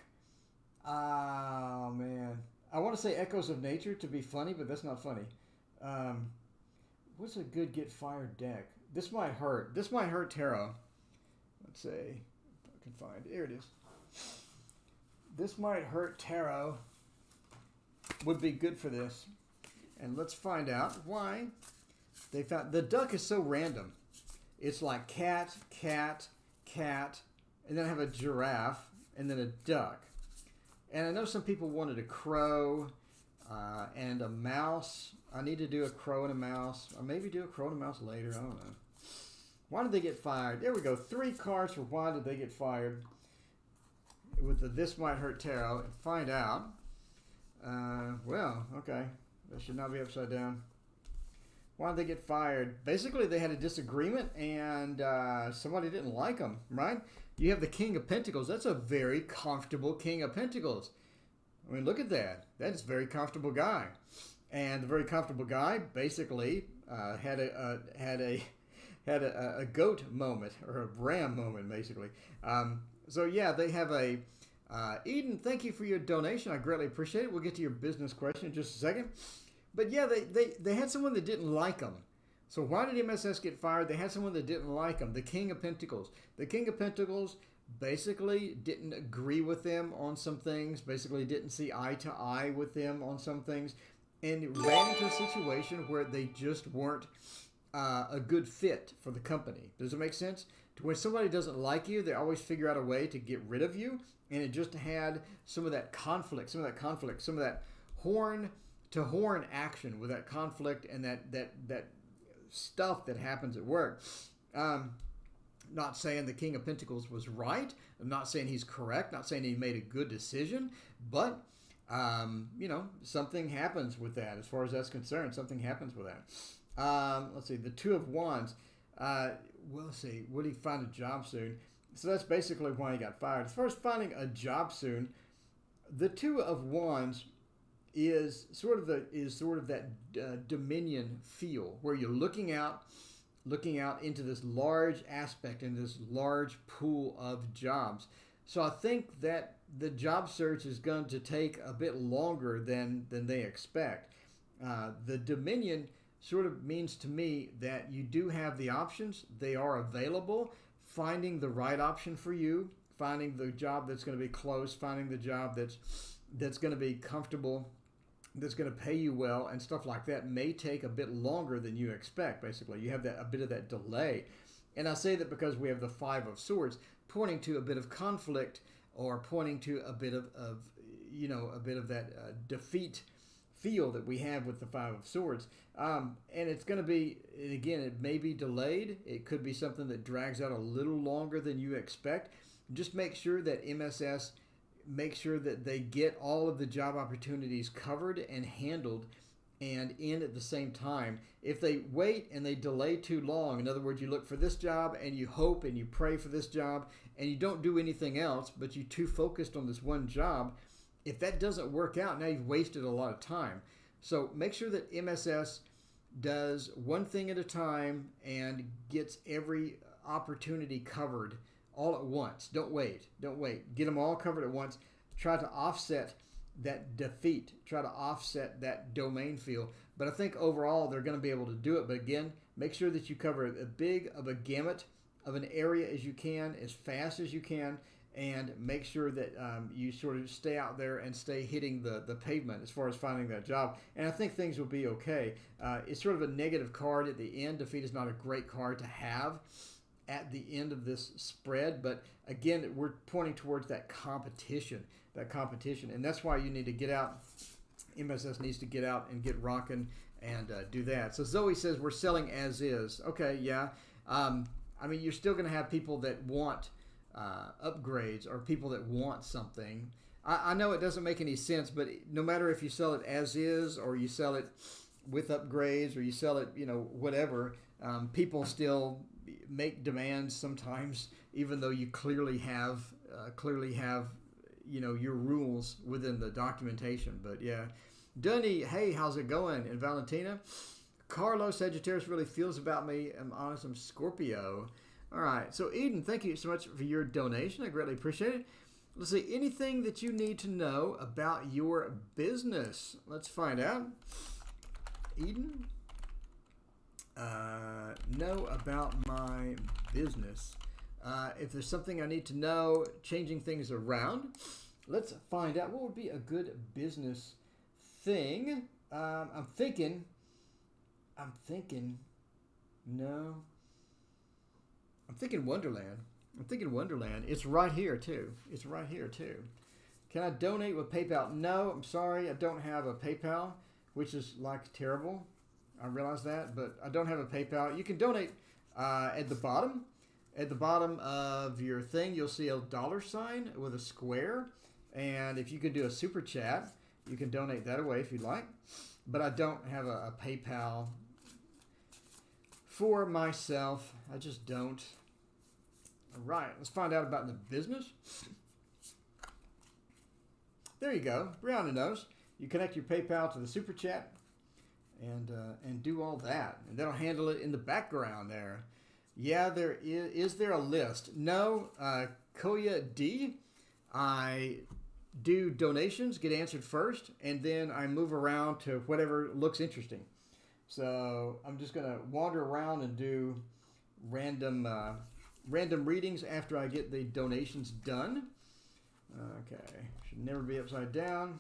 A: Oh, man. I want to say Echoes of Nature to be funny, but that's not funny. What's a good get fired deck? This might hurt. This might hurt tarot. Let's see if I can find it. Here it is. This might hurt tarot. Would be good for this. And let's find out why they found the duck is so random. It's like cat, cat, cat, and then I have a giraffe and then a duck. And I know some people wanted a crow and a mouse. I need to do a crow and a mouse. Or maybe do a crow and a mouse later. I don't know. Why did they get fired? There we go. 3 cards for why did they get fired with the This Might Hurt Tarot. And find out. Well, okay. That should not be upside down. Why did they get fired? Basically, they had a disagreement and somebody didn't like them, right? You have the King of Pentacles. That's a very comfortable King of Pentacles. I mean, look at that. That's a very comfortable guy. And the very comfortable guy basically had a goat moment or a ram moment, basically. So yeah, they have a Eden. Thank you for your donation. I greatly appreciate it. We'll get to your business question in just a second. But yeah, they had someone that didn't like them. So why did MSS get fired? They had someone that didn't like them. The King of Pentacles. The King of Pentacles basically didn't agree with them on some things. Basically didn't see eye to eye with them on some things. And ran into a situation where they just weren't a good fit for the company. Does it make sense? When somebody doesn't like you, they always figure out a way to get rid of you. And it just had some of that conflict, some of that horn-to-horn action with that conflict and that stuff that happens at work. Not saying the King of Pentacles was right. I'm not saying he's correct. Not saying he made a good decision. But, something happens with that. As far as that's concerned, something happens with that. Let's see. The Two of Wands. We'll see. Would he find a job soon? So that's basically why he got fired. As far as finding a job soon, the Two of Wands is sort of that dominion feel where you're looking out into this large aspect, into this large pool of jobs. So I think that the job search is going to take a bit longer than they expect. The dominion sort of means to me that you do have the options. They are available. Finding the right option for you, finding the job that's going to be close, finding the job that's that's going to be comfortable, that's going to pay you well, and stuff like that may take a bit longer than you expect. Basically, you have that a bit of that delay. And I say that because we have the Five of Swords pointing to a bit of conflict, or pointing to a bit of a bit of that defeat feel that we have with the Five of Swords. And it's going to be, again, it may be delayed. It could be something that drags out a little longer than you expect. Just make sure that MSS, make sure that they get all of the job opportunities covered and handled and in at the same time. If they wait and they delay too long, in other words, you look for this job and you hope and you pray for this job and you don't do anything else, but you're too focused on this one job, if that doesn't work out, now you've wasted a lot of time. So make sure that MSS does one thing at a time and gets every opportunity covered all at once. Don't wait. Get them all covered at once. Try to offset that defeat. Try to offset that domain feel. But I think overall they're going to be able to do it. But again, make sure that you cover as big of a gamut of an area as you can, as fast as you can, and make sure that you sort of stay out there and stay hitting the pavement as far as finding that job. And I think things will be okay. It's sort of a negative card at the end. Defeat is not a great card to have at the end of this spread, but again, we're pointing towards that competition, and that's why you need to get out. MSS needs to get out and get rocking and do that. So Zoe says we're selling as is. Okay, yeah. I mean, you're still going to have people that want upgrades or people that want something. I know it doesn't make any sense, but no matter if you sell it as is or you sell it with upgrades or you sell it, whatever, people still make demands sometimes, even though you clearly have your rules within the documentation. But yeah, Dunny, hey, how's it going? And Valentina, Carlos, Sagittarius really feels about me. I'm honest, I'm Scorpio. All right, so Eden, thank you so much for your donation. I greatly appreciate it. Let's see, anything that you need to know about your business? Let's find out. Eden, know about my business. If there's something I need to know, changing things around, let's find out what would be a good business thing. I'm thinking, Wonderland. It's right here too. Can I donate with PayPal? No, I'm sorry. I don't have a PayPal, which is like terrible. I realize that, but I don't have a PayPal. You can donate at the bottom. At the bottom of your thing, you'll see a $sign with a square. And if you could do a super chat, you can donate that away if you'd like. But I don't have a PayPal for myself. I just don't. All right, let's find out about the business. There you go. Brianna knows. You connect your PayPal to the super chat and do all that. And that'll handle it in the background there. Yeah, there is. Is there a list? No. Koya D, I do donations, get answered first, and then I move around to whatever looks interesting. So I'm just going to wander around and do random readings after I get the donations done. Okay, should never be upside down,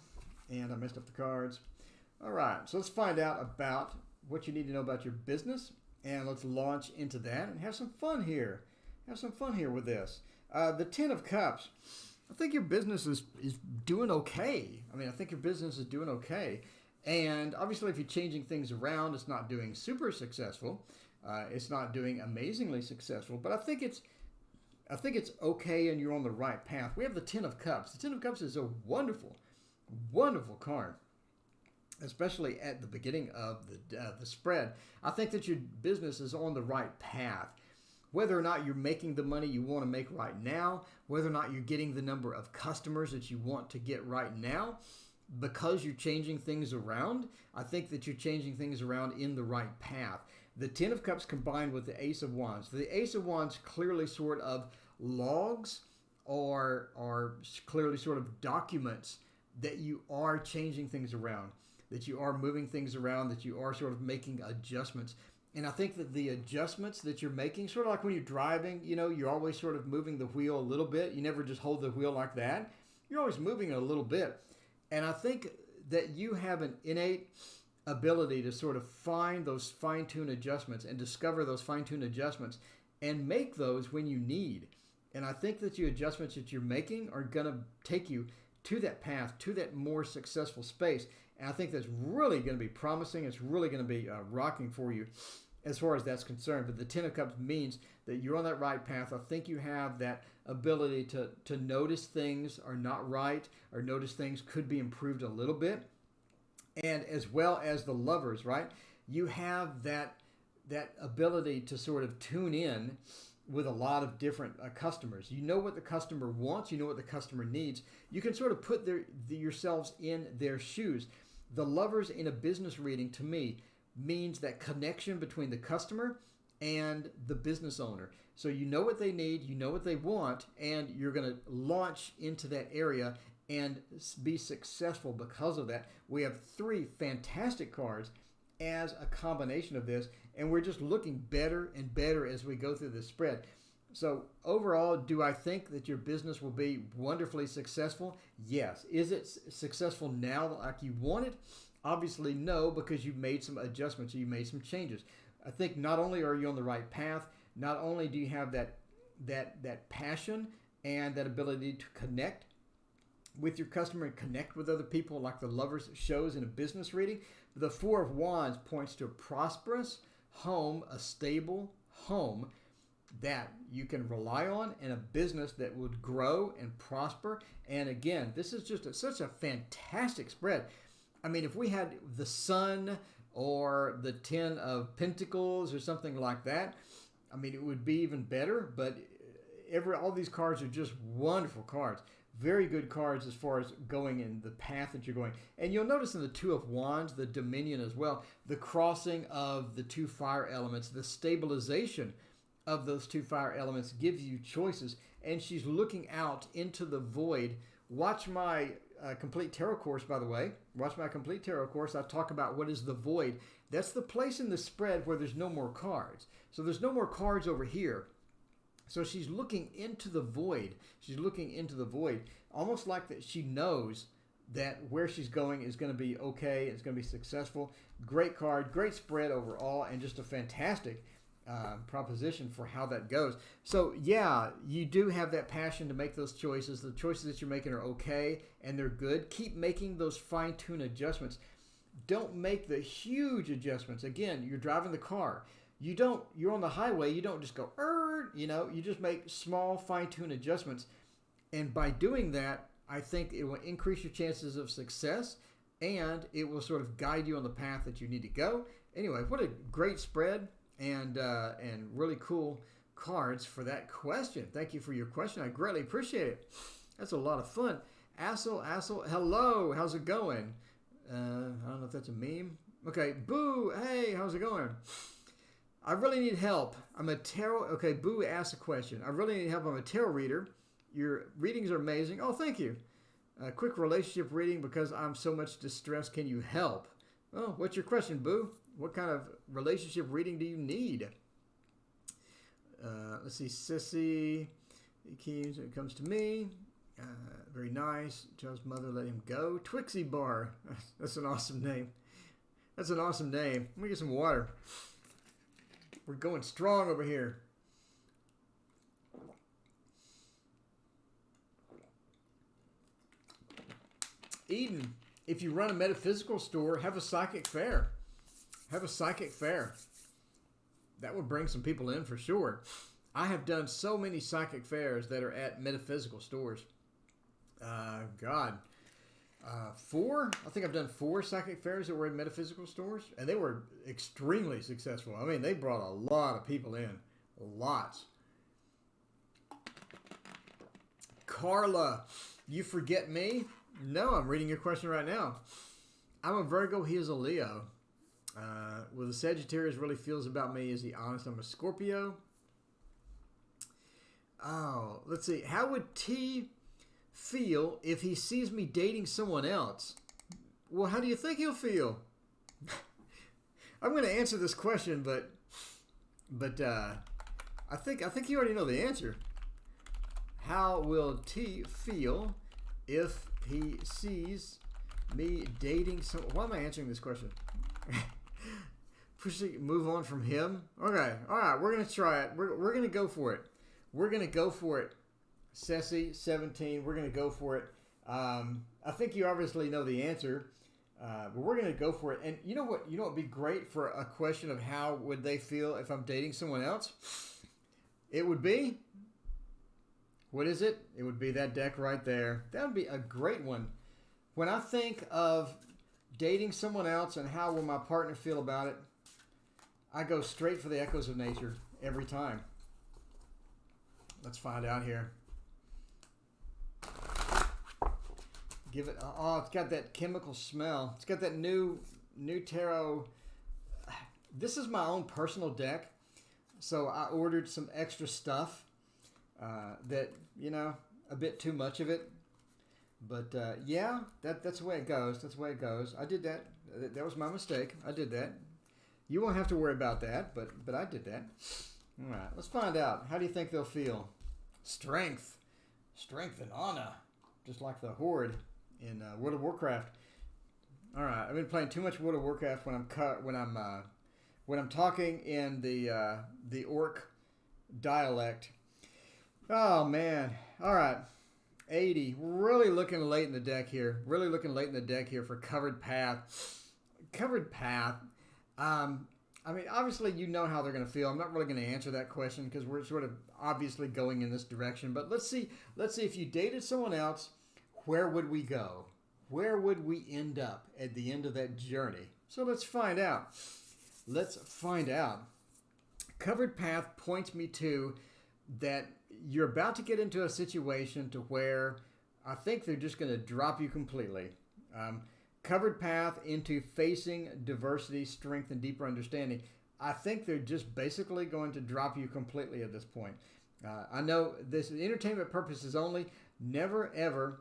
A: and I messed up the cards. All right, so let's find out about what you need to know about your business, and let's launch into that and have some fun here. With this. The Ten of Cups. I think your business is doing okay. And obviously, if you're changing things around, it's not doing super successful. It's not doing amazingly successful, but I think it's okay, and you're on the right path. We have the Ten of Cups. The Ten of Cups is a wonderful, wonderful card, especially at the beginning of the spread. I think that your business is on the right path. Whether or not you're making the money you want to make right now, whether or not you're getting the number of customers that you want to get right now, because you're changing things around, I think that you're changing things around in the right path. The Ten of Cups combined with the Ace of Wands. The Ace of Wands clearly sort of logs or clearly sort of documents that you are changing things around, that you are moving things around, that you are sort of making adjustments. And I think that the adjustments that you're making, sort of like when you're driving, you're always sort of moving the wheel a little bit. You never just hold the wheel like that. You're always moving it a little bit. And I think that you have an innate ability to sort of find those fine-tune adjustments and discover those fine-tune adjustments and make those when you need. And I think that the adjustments that you're making are going to take you to that path, to that more successful space. And I think that's really going to be promising. It's really going to be rocking for you as far as that's concerned. But the Ten of Cups means that you're on that right path. I think you have that ability to notice things are not right, or notice things could be improved a little bit. And as well as the Lovers, right? You have that ability to sort of tune in with a lot of different customers. You know what the customer wants. You know what the customer needs. You can sort of put yourselves in their shoes. The Lovers in a business reading, to me, means that connection between the customer and the business owner. So you know what they need, you know what they want, and you're going to launch into that area and be successful because of that. We have 3 fantastic cards as a combination of this, and we're just looking better and better as we go through this spread. So overall, do I think that your business will be wonderfully successful? Yes. Is it successful now like you want it? Obviously no, because you've made some adjustments, you made some changes. I think not only are you on the right path, not only do you have that passion and that ability to connect with your customer and connect with other people like the Lovers shows in a business reading. The Four of Wands points to a prosperous home, a stable home that you can rely on, and a business that would grow and prosper. And again, this is just such a fantastic spread. I mean, if we had the Sun or the Ten of Pentacles or something like that, I mean, it would be even better. But all these cards are just wonderful cards. Very good cards as far as going in the path that you're going. And you'll notice in the Two of Wands, the Dominion as well, the crossing of the 2 fire elements, the stabilization of those 2 fire elements gives you choices. And she's looking out into the void. Watch my complete tarot course, by the way. Watch my complete tarot course. I talk about what is the void. That's the place in the spread where there's no more cards. So there's no more cards over here. So she's looking into the void. She's looking into the void, almost like that she knows that where she's going is going to be okay. It's going to be successful. Great card, great spread overall, and just a fantastic proposition for how that goes. So yeah, you do have that passion to make those choices. The choices that you're making are okay and they're good. Keep making those fine-tune adjustments. Don't make the huge adjustments. Again, you're driving the car. You're on the highway, you don't just go, you just make small fine-tune adjustments. And by doing that, I think it will increase your chances of success, and it will sort of guide you on the path that you need to go. Anyway, what a great spread, and really cool cards for that question. Thank you for your question. I greatly appreciate it. That's a lot of fun. Assel, hello. How's it going? I don't know if that's a meme. Okay, Boo, hey, how's it going? I really need help. I'm a tarot. Okay, Boo asked a question. I really need help. I'm a tarot reader. Your readings are amazing. Oh, thank you. A quick relationship reading because I'm so much distressed. Can you help? Oh, what's your question, Boo? What kind of relationship reading do you need? Let's see. Sissy Keys, when it comes to me. Very nice. Joe's mother let him go. Twixie Bar. That's an awesome name. That's an awesome name. Let me get some water. We're going strong over here. Eden, if you run a metaphysical store, have a psychic fair. Have a psychic fair. That would bring some people in for sure. I have done so many psychic fairs that are at metaphysical stores. 4? I think I've done 4 psychic fairs that were in metaphysical stores, and they were extremely successful. I mean, they brought a lot of people in. Lots. Carla, you forget me? No, I'm reading your question right now. I'm a Virgo, he is a Leo. What the Sagittarius really feels about me, is he honest? I'm a Scorpio. Oh, let's see. How would T feel if he sees me dating someone else? Well, how do you think he'll feel? I'm going to answer this question, but I think you already know the answer. How will T feel if he sees Me dating some. Why am I answering this question? Move on from him. Okay, all right. We're gonna try it. We're gonna go for it. We're gonna go for it. Ceci, 17. We're gonna go for it. I think you obviously know the answer, but we're gonna go for it. And you know what? You know what'd be great for a question of how would they feel if I'm dating someone else? It would be. What is it? It would be that deck right there. That would be a great one. When I think of dating someone else and how will my partner feel about it, I go straight for the echoes of nature every time. Let's find out here. Give it. Oh, it's got that chemical smell. It's got that new tarot. This is my own personal deck, so I ordered some extra stuff. That a bit too much of it. But yeah, that's the way it goes. That's the way it goes. I did that. That was my mistake. I did that. You won't have to worry about that, but I did that. All right, let's find out. How do you think they'll feel? Strength and honor, just like the Horde in World of Warcraft. All right, I've been playing too much World of Warcraft when I'm talking in the orc dialect. Oh man! All right. 80. Really looking late in the deck here. Really looking late in the deck here for Covered Path. Covered Path. I mean, obviously you know how they're going to feel. I'm not really going to answer that question because we're sort of obviously going in this direction. But let's see if you dated someone else, where would we go? Where would we end up at the end of that journey? So let's find out. Let's find out. Covered Path points me to that you're about to get into a situation to where I think they're just going to drop you completely. Covered Path into facing diversity, strength, and deeper understanding. I think they're just basically going to drop you completely at this point. I know this is entertainment purposes only. Never, ever,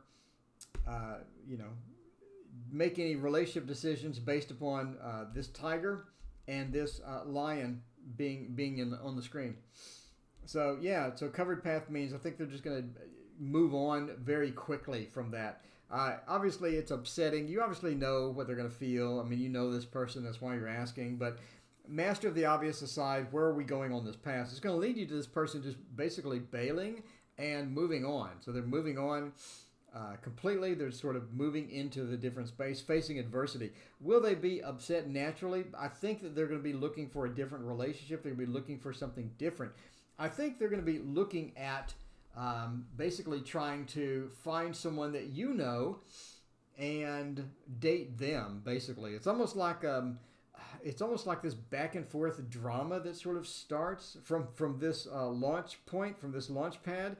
A: make any relationship decisions based upon this tiger and this lion being on the screen. So yeah, so Covered Path means I think they're just going to move on very quickly from that. Obviously, it's upsetting. You obviously know what they're going to feel. I mean, you know this person. That's why you're asking. But master of the obvious aside, where are we going on this path? It's going to lead you to this person just basically bailing and moving on. So they're moving on completely. They're sort of moving into the different space, facing adversity. Will they be upset naturally? I think that they're going to be looking for a different relationship. They're going to be looking for something different. I think they're going to be looking at basically trying to find someone that you know and date them. Basically, it's almost like this back and forth drama that sort of starts from this launch point, from this launch pad.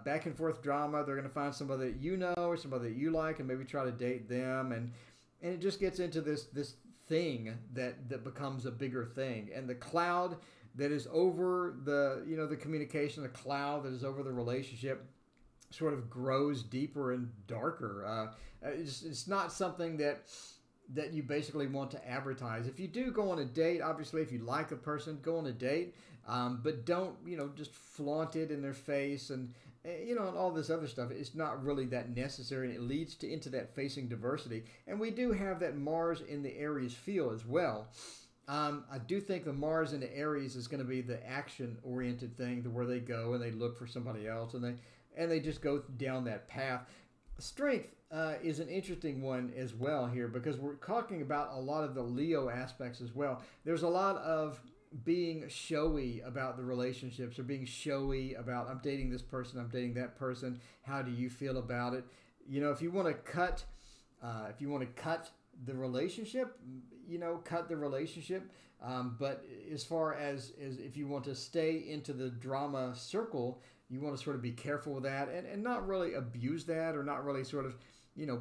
A: Back and forth drama. They're going to find somebody that you know or somebody that you like, and maybe try to date them, and it just gets into this thing that becomes a bigger thing, and the cloud that is over the communication, the cloud that is over the relationship sort of grows deeper and darker. It's not something that you basically want to advertise. If you do go on a date, obviously if you like a person, go on a date, but don't just flaunt it in their face and and all this other stuff. It's not really that necessary, and it leads into that facing diversity. And we do have that Mars in the Aries feel as well. I do think the Mars in the Aries is going to be the action-oriented thing, to where they go and they look for somebody else, and they just go down that path. Strength is an interesting one as well here, because we're talking about a lot of the Leo aspects as well. There's a lot of being showy about the relationships, or being showy about, I'm dating this person, I'm dating that person. How do you feel about it? If you want to cut the relationship, cut the relationship. But as far as if you want to stay into the drama circle, you want to sort of be careful with that, and not really abuse that, or not really sort of,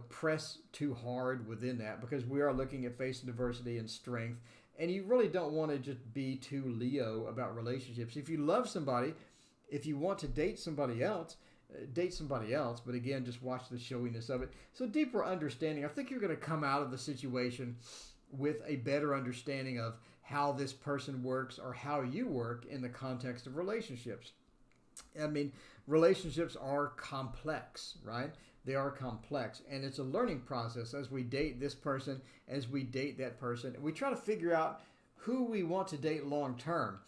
A: press too hard within that, because we are looking at facing diversity and strength. And you really don't want to just be too Leo about relationships. If you love somebody, if you want to date somebody else, but again, just watch the showiness of it. So deeper understanding, I think you're going to come out of the situation with a better understanding of how this person works, or how you work in the context of relationships. I mean, relationships are complex, right? They are complex, and it's a learning process as we date this person, as we date that person. We try to figure out who we want to date long term.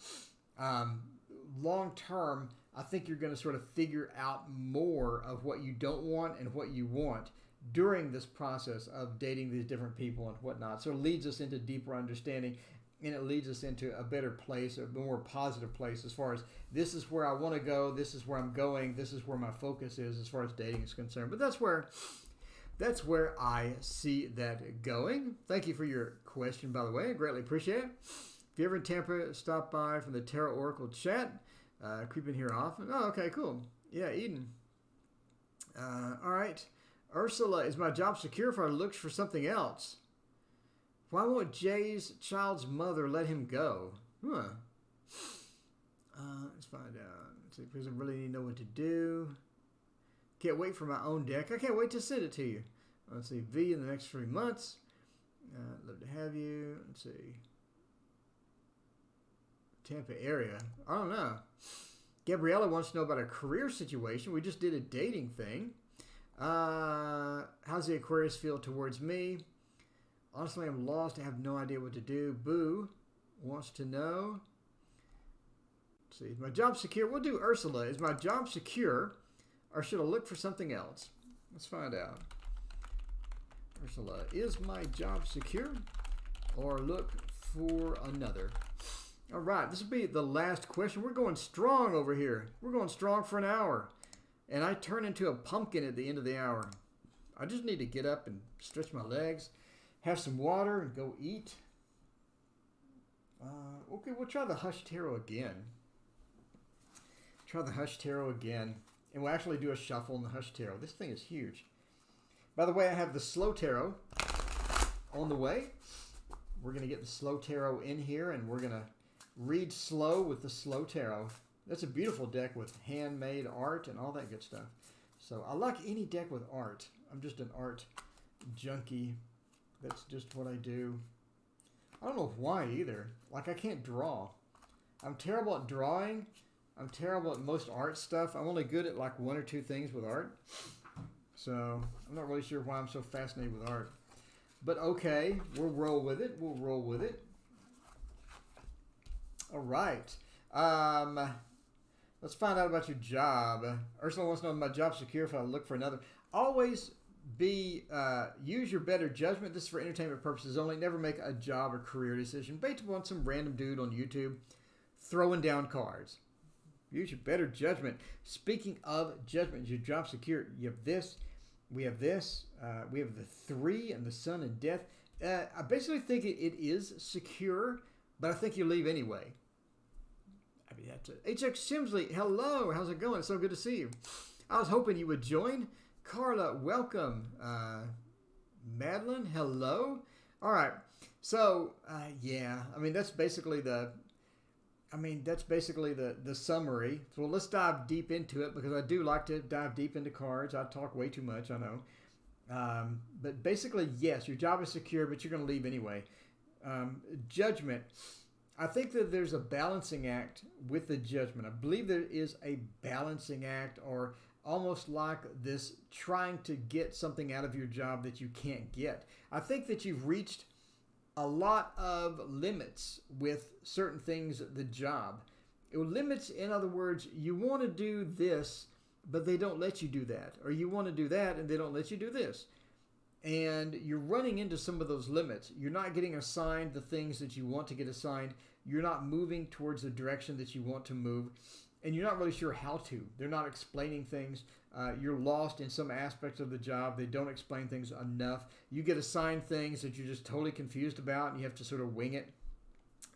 A: Long term, I think you're going to sort of figure out more of what you don't want and what you want during this process of dating these different people and whatnot. So it leads us into deeper understanding, and it leads us into a better place, a more positive place as far as this is where I want to go, this is where I'm going, this is where my focus is as far as dating is concerned. But that's where I see that going. Thank you for your question, by the way. I greatly appreciate it. If you're ever in Tampa, stop by from the Tarot Oracle chat. Creep in here often. Oh, okay, cool. Yeah, Eden. All right. Ursula, is my job secure if I look for something else? Why won't Jay's child's mother let him go? Huh. Let's find out. Let's see, because I really need to know what to do. Can't wait for my own deck. I can't wait to send it to you. Let's see. V in the next 3 months. Love to have you. Let's see. Tampa area. I don't know. Gabriella wants to know about a career situation. We just did a dating thing. How's the Aquarius feel towards me? Honestly, I'm lost. I have no idea what to do. Boo wants to know. Let's see. Is my job secure? We'll do Ursula. Is my job secure, or should I look for something else? Let's find out. Ursula, is my job secure, or look for another? All right, this will be the last question. We're going strong over here. We're going strong for an hour. And I turn into a pumpkin at the end of the hour. I just need to get up and stretch my legs, have some water, and go eat. Okay, we'll try the Hush Tarot again. Try the Hush Tarot again. And we'll actually do a shuffle in the Hush Tarot. This thing is huge. By the way, I have the Slow Tarot on the way. We're going to get the Slow Tarot in here, and we're going to read slow with the Slow Tarot. That's a beautiful deck with handmade art and all that good stuff. So I like any deck with art. I'm just an art junkie. That's just what I do. I don't know why either. Like, I can't draw. I'm terrible at drawing. I'm terrible at most art stuff. I'm only good at like 1 or 2 things with art. So I'm not really sure why I'm so fascinated with art. But okay, we'll roll with it. We'll roll with it. All right. Let's find out about your job. Ursula wants to know, my job secure if I look for another. Always use your better judgment. This is for entertainment purposes only. Never make a job or career decision based upon some random dude on YouTube throwing down cards. Use your better judgment. Speaking of judgment, your job secure. You have this. We have this. We have the 3 and the Sun and Death. I basically think it is secure, but I think you leave anyway. I mean, that's it. HX Simsley, hello. How's it going? It's so good to see you. I was hoping you would join. Carla, welcome. Madeline, hello. All right. So, yeah. I mean, that's basically the summary. So let's dive deep into it, because I do like to dive deep into cards. I talk way too much, I know. But basically, yes, your job is secure, but you're going to leave anyway. Judgment. I think that there's a balancing act with the judgment. I believe there is a balancing act, or almost like this trying to get something out of your job that you can't get. I think that you've reached a lot of limits with certain things at the job. Limits, in other words, you want to do this, but they don't let you do that. Or you want to do that, and they don't let you do this. And you're running into some of those limits. You're not getting assigned the things that you want to get assigned. You're not moving towards the direction that you want to move. And you're not really sure how to. They're not explaining things. You're lost in some aspects of the job. They don't explain things enough. You get assigned things that you're just totally confused about, and you have to sort of wing it.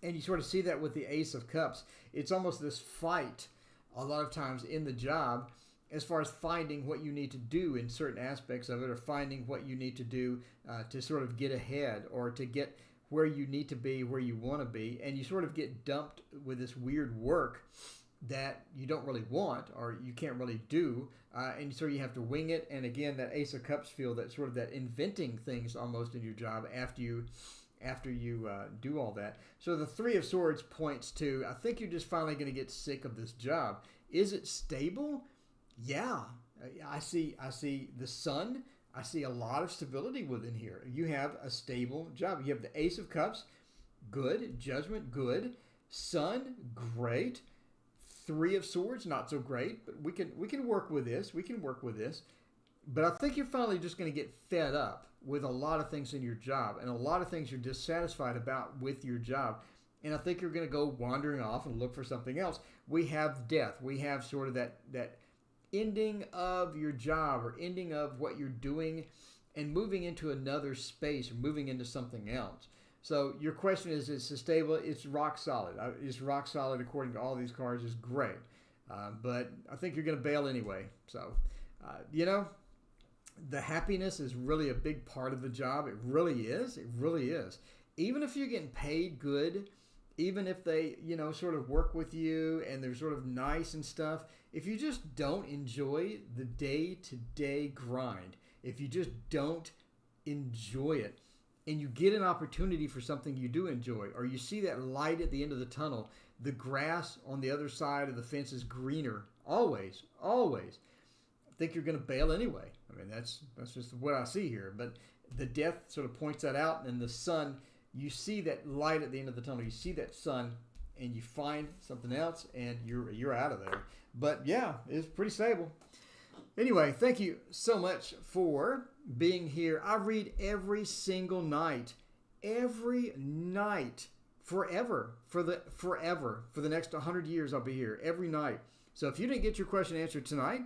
A: And you sort of see that with the Ace of Cups. It's almost this fight a lot of times in the job as far as finding what you need to do in certain aspects of it, or finding what you need to do to sort of get ahead, or to get where you need to be, where you want to be. And you sort of get dumped with this weird work that you don't really want, or you can't really do, and so you have to wing it. And again, that Ace of Cups feel that sort of that inventing things almost in your job after you do all that. So the 3 of Swords points to, I think you're just finally going to get sick of this job. Is it stable? Yeah. I see the sun. I see a lot of stability within here. You have a stable job. You have the Ace of Cups, good. Judgment, good. Sun, great. Three of Swords, not so great, but we can work with this. We can work with this. But I think you're finally just going to get fed up with a lot of things in your job and a lot of things you're dissatisfied about with your job. And I think you're going to go wandering off and look for something else. We have death. We have sort of that ending of your job or ending of what you're doing and moving into another space or moving into something else. So your question is stable? It's rock solid. It's rock solid according to all these cards. Is great. But I think you're going to bail anyway. So, the happiness is really a big part of the job. It really is. It really is. Even if you're getting paid good, even if they, sort of work with you and they're sort of nice and stuff, if you just don't enjoy the day-to-day grind, if you just don't enjoy it, and you get an opportunity for something you do enjoy, or you see that light at the end of the tunnel, the grass on the other side of the fence is greener, always, always. I think you're going to bail anyway. I mean, that's just what I see here. But the death sort of points that out, and the sun, you see that light at the end of the tunnel. You see that sun, and you find something else, and you're out of there. But yeah, it's pretty stable. Anyway, thank you so much for being here. I read every single night, forever. For the next 100 years, I'll be here every night. So if you didn't get your question answered tonight,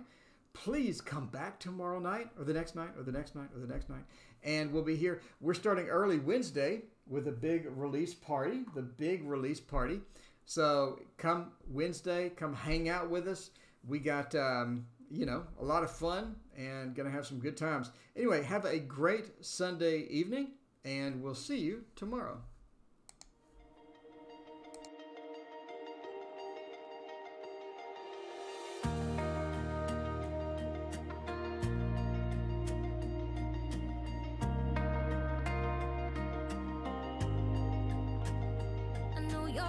A: please come back tomorrow night or the next night or the next night or the next night. And we'll be here. We're starting early Wednesday with a big release party, the big release party. So come Wednesday, come hang out with us. We got, a lot of fun and going to have some good times. Anyway, have a great Sunday evening, and we'll see you tomorrow.
B: I know you're